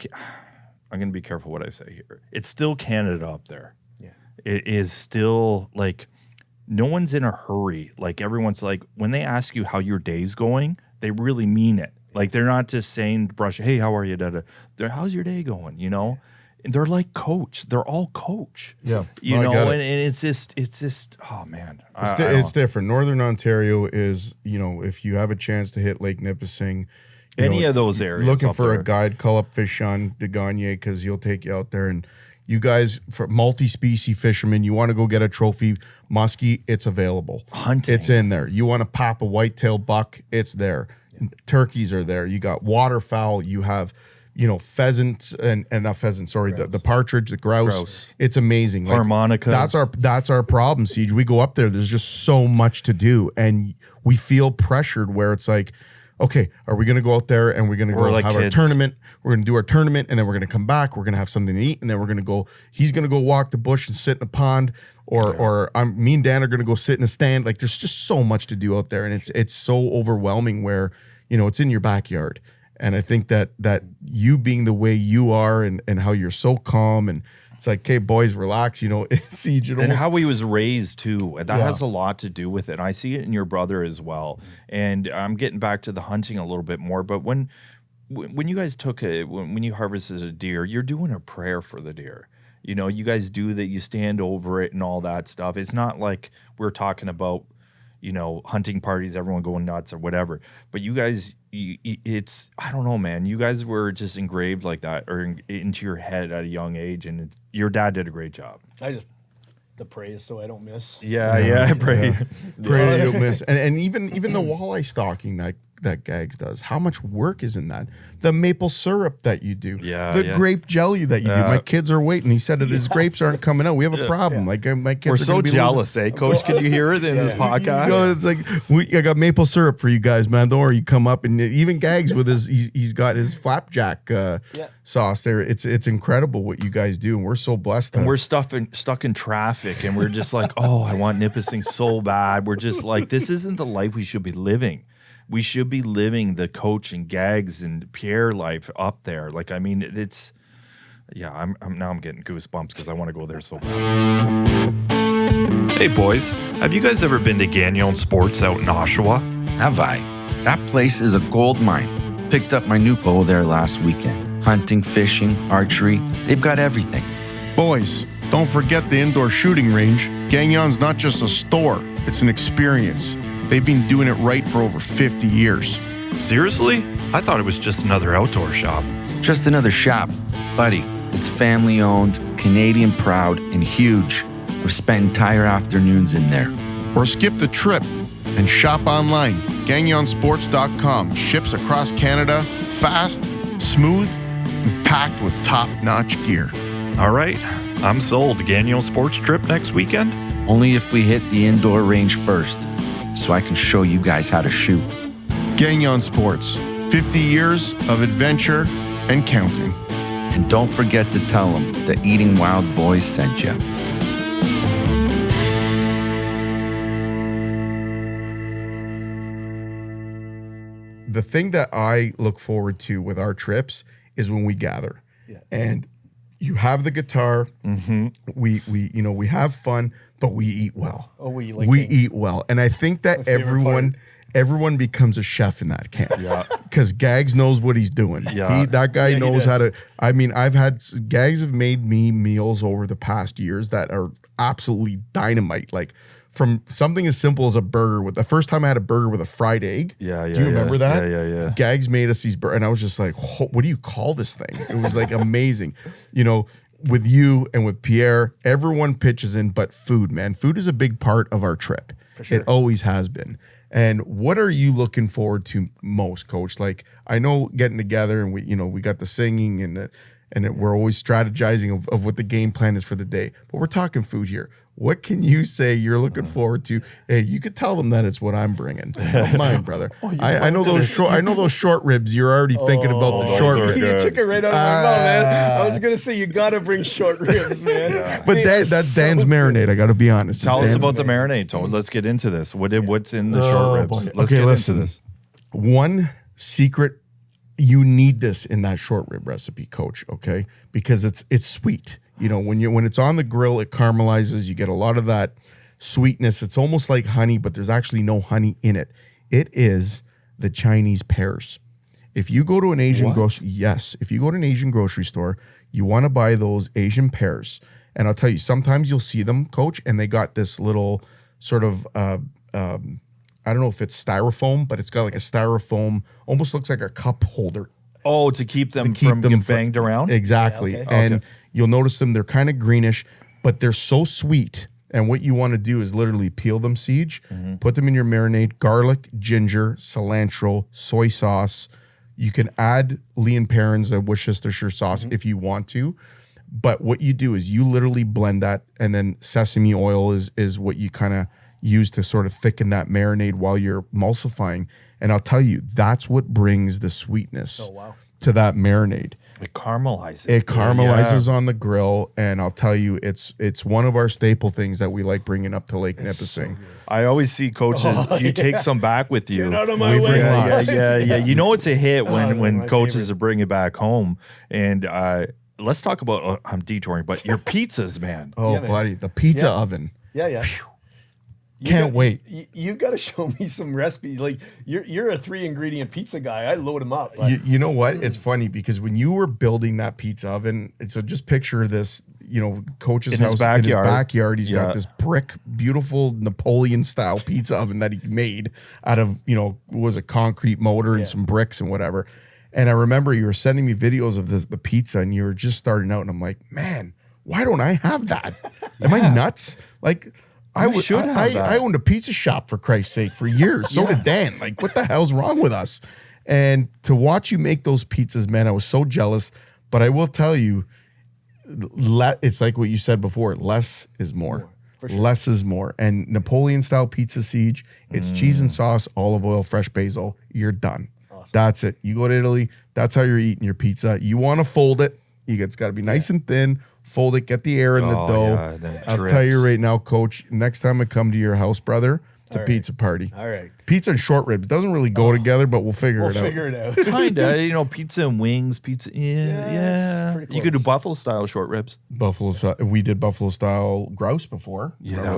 I'm going to be careful what I say here. It's still Canada up there. Yeah. It is still like no one's in a hurry. Like everyone's like, when they ask you how your day's going, they really mean it. Like they're not just saying to brush, hey, how are you? They're, how's your day going? You know? And they're like coach. They're all coach. Yeah. You know, and it's just, oh man. It's different. Northern Ontario is, if you have a chance to hit Lake Nipissing, any of those areas. Looking for a guide, call up Fish-On de Gagnon because he'll take you out there. And you guys, for multi-species fishermen, you want to go get a trophy muskie, it's available. Hunting. It's in there. You want to pop a whitetail buck, it's there. Yeah. Turkeys are there. You got waterfowl. You have, pheasants and not pheasants. Sorry, the partridge, the grouse. It's amazing. Harmonicas. That's our problem, Siege. We go up there. There's just so much to do, and we feel pressured where it's like, okay, are we going to go out there and we're going to go have our tournament? We're going to do our tournament and then we're going to come back. We're going to have something to eat and then we're going to go. He's going to go walk the bush and sit in a pond, or me and Dan are going to go sit in a stand. Like there's just so much to do out there, and it's so overwhelming where it's in your backyard. And I think that you being the way you are and how you're so calm and it's like, okay, boys, relax, Siege. And how he was raised too. That has a lot to do with it. And I see it in your brother as well. And I'm getting back to the hunting a little bit more. But when you guys when you harvested a deer, you're doing a prayer for the deer. You guys do that. You stand over it and all that stuff. It's not like we're talking about, hunting parties, everyone going nuts or whatever. But you guys, it's, I don't know, man. You guys were just engraved like that or into your head at a young age. And your dad did a great job. The praise so I don't miss. Yeah, pray. Pray you don't miss. And even the walleye stocking, like that Gags does. How much work is in that? The maple syrup that you do. The yeah. grape jelly that you do. My kids are waiting. He said that his grapes aren't coming out. We have a problem. Like my kids We're are so gonna be jealous, Coach? Can you hear it in this podcast? You know, it's like I got maple syrup for you guys, man. Don't worry, you come up and even Gags with his he's got his flapjack sauce there. It's incredible what you guys do, and we're so blessed. And we're stuck in traffic, and we're just like, oh, I want Nipissing so bad. We're just like, this isn't the life we should be living. We should be living the Coach and Gags and Pierre life up there. Like, I mean, it's I'm getting goosebumps because I want to go there so bad. Hey boys, have you guys ever been to Gagnon Sports out in Oshawa? Have I? That place is a gold mine. Picked up my new bow there last weekend. Hunting, fishing, archery, they've got everything. Boys, don't forget the indoor shooting range. Gagnon's not just a store, it's an experience. They've been doing it right for over 50 years. Seriously? I thought it was just another outdoor shop. Just another shop. Buddy, it's family owned, Canadian proud, and huge. We've spent entire afternoons in there. Or skip the trip and shop online. GagnonSports.com ships across Canada, fast, smooth, and packed with top-notch gear. All right, I'm sold. Gagnon Sports trip next weekend? Only if we hit the indoor range first, so I can show you guys how to shoot. Gagnon Sports, 50 years of adventure and counting. And don't forget to tell them the Eating Wild Boys sent you. The thing that I look forward to with our trips is when we gather. And you have the guitar. We have fun, but we eat well. Oh, we eat well, and I think that everyone becomes a chef in that camp. Because Gags knows what he's doing. That guy knows how to. I mean, Gags have made me meals over the past years that are absolutely dynamite. Like from something as simple as a burger. The first time I had a burger with a fried egg. Do you remember that? Yeah. Gags made us these burgers, and I was just like, what do you call this thing? It was like amazing. You know, with you and with Pierre, everyone pitches in, but food, man. Food is a big part of our trip. For sure. It always has been. And what are you looking forward to most, Coach? Like, I know getting together and we got the singing and we're always strategizing of what the game plan is for the day. But we're talking food here. What can you say you're looking forward to? Hey, you could tell them that it's what I'm bringing. Don't mind, brother. I know those short ribs. You're already thinking about the short ribs. You took it right out of my mouth, man. I was gonna say you gotta bring short ribs, man. But that's Dan's marinade. I got to be honest. Tell us about the marinade, Toad. Let's get into this. What's in the short ribs? Let's get into this. One secret. You need this in that short rib recipe, Coach, okay? Because it's sweet. You know, when it's on the grill, it caramelizes. You get a lot of that sweetness. It's almost like honey, but there's actually no honey in it. It is the Chinese pears. If you go to an Asian if you go to an Asian grocery store, you want to buy those Asian pears. And I'll tell you, sometimes you'll see them, Coach, and they got this little sort of I don't know if it's styrofoam, but it's got like a styrofoam, almost looks like a cup holder. Oh, to keep them from getting banged around? Exactly. Yeah, And you'll notice them, they're kind of greenish, but they're so sweet. And what you want to do is literally peel them, Siege, put them in your marinade, garlic, ginger, cilantro, soy sauce. You can add Lee and Perrins, a Worcestershire sauce if you want to. But what you do is you literally blend that, and then sesame oil is what you kind of use to sort of thicken that marinade while you're emulsifying. And I'll tell you, that's what brings the sweetness to that marinade. It caramelizes. It caramelizes on the grill, and I'll tell you, it's one of our staple things that we like bringing up to Lake Nipissing. I always see coaches. You take some back with you. Get out of my way. Yeah. You know it's a hit when coaches favorite. are bringing back home. And let's talk about. I'm detouring, but your pizzas, man. Oh, buddy, the pizza oven. Yeah. Can't wait. You got to show me some recipes. Like you're a 3-ingredient pizza guy. I load them up. You know what? It's funny because when you were building that pizza oven, so just picture this. You know, Coach's house in his backyard. He's got this brick, beautiful Napoleon style pizza oven that he made out of was a concrete motor and some bricks and whatever. And I remember you were sending me videos of the pizza, and you were just starting out, and I'm like, man, why don't I have that? Am I nuts? Like, I should have that. I owned a pizza shop, for Christ's sake, for years. So did Dan. Like, what the hell's wrong with us? And to watch you make those pizzas, man, I was so jealous. But I will tell you, it's like what you said before. Less is more. For sure. Less is more. And Napoleon-style pizza siege, it's cheese and sauce, olive oil, fresh basil. You're done. Awesome. That's it. You go to Italy, that's how you're eating your pizza. You want to fold it. It's got to be nice and thin. Fold it, get the air in the dough. I'll tell you right now, Coach, next time I come to your house, brother, it's a pizza party. All right. Pizza and short ribs doesn't really go together, but we'll figure it out. Kinda, pizza and wings, pizza. Yeah. You could do buffalo style short ribs. We did buffalo style grouse before. Yeah,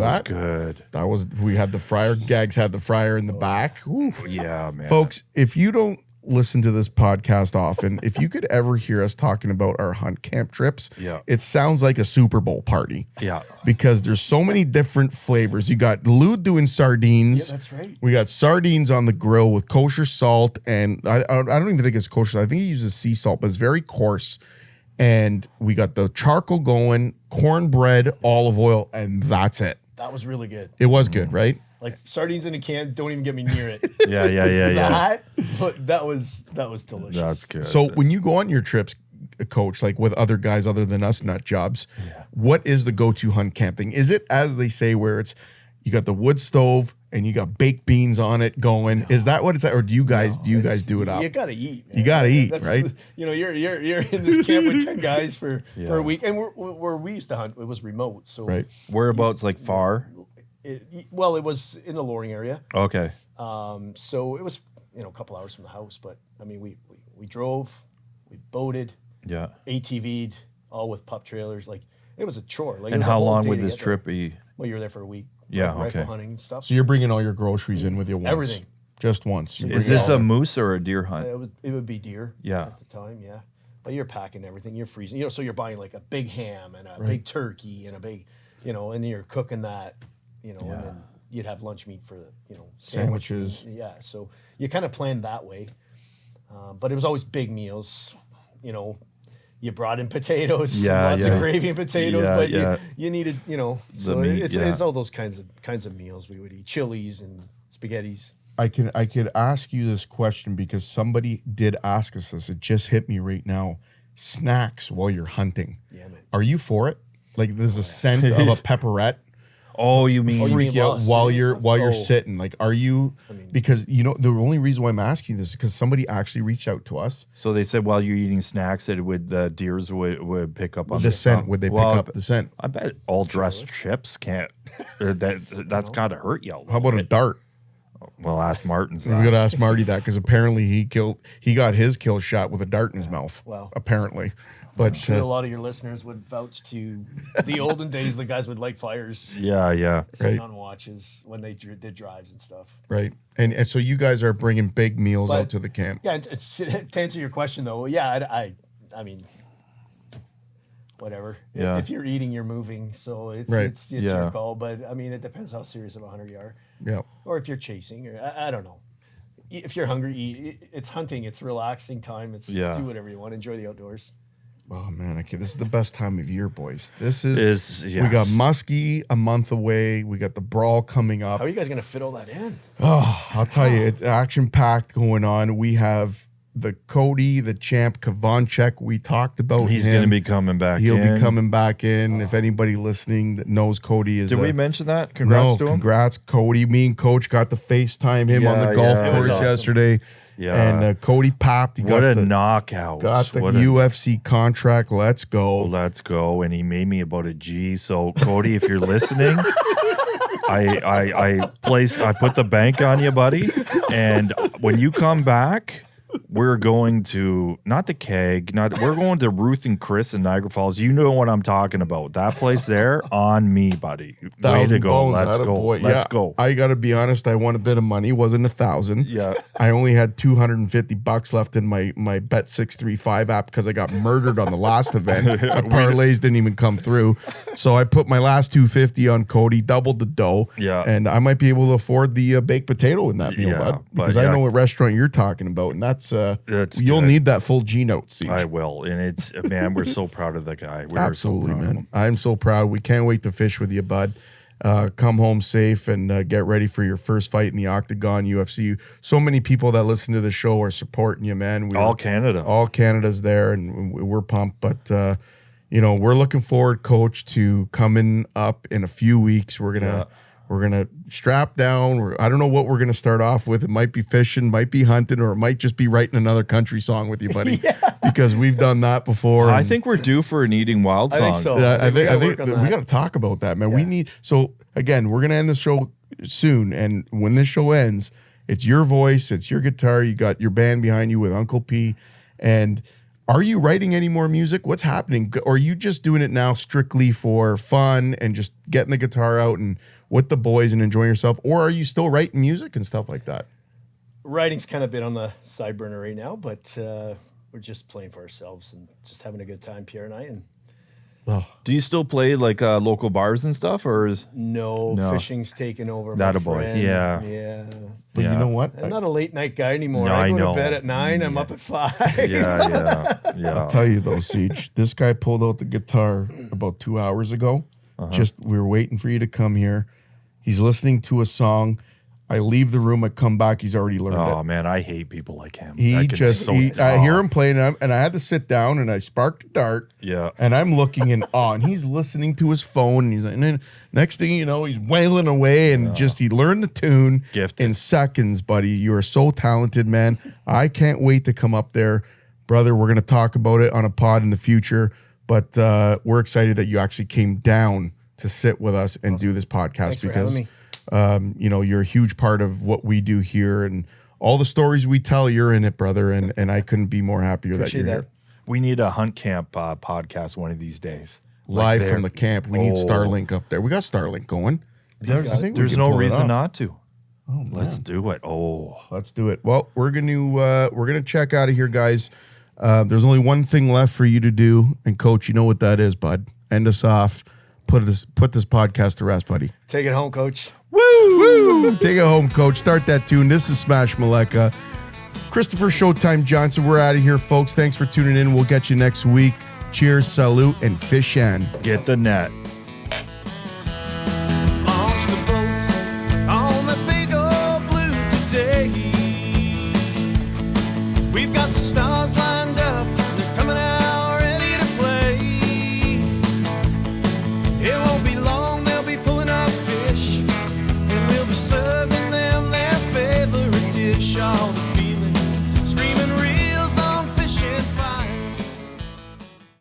that was good. We had the fryer. Gags had the fryer in the back. Ooh. Yeah, man. Folks, if you don't listen to this podcast often, if you could ever hear us talking about our hunt camp trips, it sounds like a Super Bowl party. Yeah. Because there's so many different flavors. You got Lou doing sardines. Yeah, that's right. We got sardines on the grill with kosher salt, and I don't even think it's kosher. I think he uses sea salt, but it's very coarse. And we got the charcoal going, cornbread, olive oil, and that's it. That was really good. It was good, right? Like sardines in a can, don't even get me near it. Yeah. That was delicious. That's good. So when you go on your trips, Coach, like with other guys other than us nut jobs, what is the go-to hunt camping? Is it, as they say, where it's you got the wood stove and you got baked beans on it going? No. Is that what it's like, or do you guys do it up? You gotta eat, man. You gotta eat, right? You're in this camp with 10 guys for a week, and where we used to hunt, it was remote. So whereabouts, like far? It was in the Loring area. Okay. So it was a couple hours from the house, but I mean we drove, we boated, ATV'd, all with pup trailers. Like it was a chore. Like, and how long would this trip be? Well, you were there for a week. Rifle hunting and stuff. So you're bringing all your groceries in with you once? Everything. Just once. Is this a moose or a deer hunt? It would be deer. Yeah. At the time, yeah. But you're packing everything. You're freezing. So you're buying like a big ham and a big turkey and a big, and you're cooking that. And then you'd have lunch meat for the, sandwiches. Yeah, so you kind of planned that way. But it was always big meals. You brought in potatoes, lots of gravy and potatoes, but you needed, so it's all those kinds of meals we would eat. Chilies and spaghettis. I could ask you this question because somebody did ask us this. It just hit me right now. Snacks while you're hunting. Yeah, man. Are you for it? Like there's a scent of a pepperette. Oh, you mean freak you out while you're sitting? Like, are you? Because the only reason why I'm asking this is because somebody actually reached out to us. So they said while you're eating snacks, the deers would pick up on the scent. Would they pick up the scent? I bet all dressed chips can't. That's got to hurt you. How about a dart? Well, ask Martin. We got to ask Marty that because apparently he got his kill shot with a dart in his mouth. Wow. Apparently. But I'm sure a lot of your listeners would vouch to the olden days. The guys would light fires. Yeah. Sitting on watches when they did drives and stuff. Right. And so you guys are bringing big meals out to the camp. Yeah. To answer your question though, I mean, whatever. Yeah. If you're eating, you're moving. So it's your call. But I mean, it depends how serious of a hunter you are. Yeah. Or if you're chasing, or I don't know. If you're hungry, eat. It's hunting. It's relaxing time. It's do whatever you want. Enjoy the outdoors. Oh man, okay. This is the best time of year, boys. We got Muskie a month away. We got the Brawl coming up. How are you guys gonna fit all that in? Oh, I'll tell you, it's action packed going on. We have the Cody, the champ, Kavanchek. We talked about He's going to be coming back. He'll be coming back in. If anybody listening that knows Cody is. Did we mention that? Congrats to him. Congrats, Cody. Me and Coach got to FaceTime him on the golf course yesterday. Yeah. And Cody popped. What a knockout. Got the UFC contract. Let's go. Let's go. And he made me about a G. So, Cody, if you're listening, I put the bank on you, buddy. And when you come back, we're going to, not the keg, we're going to Ruth and Chris in Niagara Falls. You know what I'm talking about. That place there, on me, buddy. Way to go. Let's go. Let's go. I got to be honest, I won a bit of money. It wasn't $1,000. Yeah. I only had $250 left in my Bet 635 app because I got murdered on the last event. My parlays didn't even come through. So I put my last $250 on Cody, doubled the dough. Yeah. And I might be able to afford the baked potato in that meal, bud. Because I know what restaurant you're talking about. And that's you'll need that full G note, Siege. I will. And it's, man, we're so proud of the guy. Absolutely, man. I'm so proud. We can't wait to fish with you, bud. come home safe and get ready for your first fight in the Octagon UFC. So many people that listen to the show are supporting you, man. All Canada's there, and we're pumped. But we're looking forward, Coach, to coming up in a few weeks. We're gonna strap down. I don't know what we're gonna start off with. It might be fishing, might be hunting, or it might just be writing another country song with you, buddy. Because we've done that before. I think we're due for an Eating Wild song. I think so. I think we got to talk about that, man. We need. So again, we're gonna end the show soon, and when this show ends, it's your voice, it's your guitar. You got your band behind you with Uncle P, and. Are you writing any more music? What's happening? Or are you just doing it now strictly for fun and just getting the guitar out and with the boys and enjoying yourself? Or are you still writing music and stuff like that? Writing's kind of been on the side burner right now, but we're just playing for ourselves and just having a good time, Pierre and I. And do you still play like local bars and stuff, or is no. Fishing's taken over? That my a boy, friend. yeah. But you know what? I'm not a late night guy anymore. No, I go know. to bed at 9. I'm up at 5. Yeah. I'll tell you though, Siege, this guy pulled out the guitar about 2 hours ago. We were waiting for you to come here. He's listening to a song. I leave the room, I come back, he's already learned it. Oh man, I hate people like him. I hear him playing, and I had to sit down, and I sparked a dart. Yeah. And I'm looking in awe, and he's listening to his phone, and he's like, and then next thing you know, he's wailing away, and he learned the tune in seconds, buddy. You are so talented, man. I can't wait to come up there. Brother, we're going to talk about it on a pod in the future, but we're excited that you actually came down to sit with us and do this podcast. Thanks for because having me. You're a huge part of what we do here, and all the stories we tell, you're in it, brother. And I couldn't be more happier that you're here. We need a hunt camp podcast one of these days. Live from the camp. We need Starlink up there. We got Starlink going. There's no reason not to. Let's do it. Let's do it. Well, we're gonna check out of here, guys. There's only one thing left for you to do, and Coach, you know what that is, bud. End us off. Put this podcast to rest, buddy. Take it home, Coach. Woo! Take it home, Coach. Start that tune. This is Smash Maleka. Christopher Showtime Johnson. We're out of here, folks. Thanks for tuning in. We'll get you next week. Cheers, salute, and fish and get the net.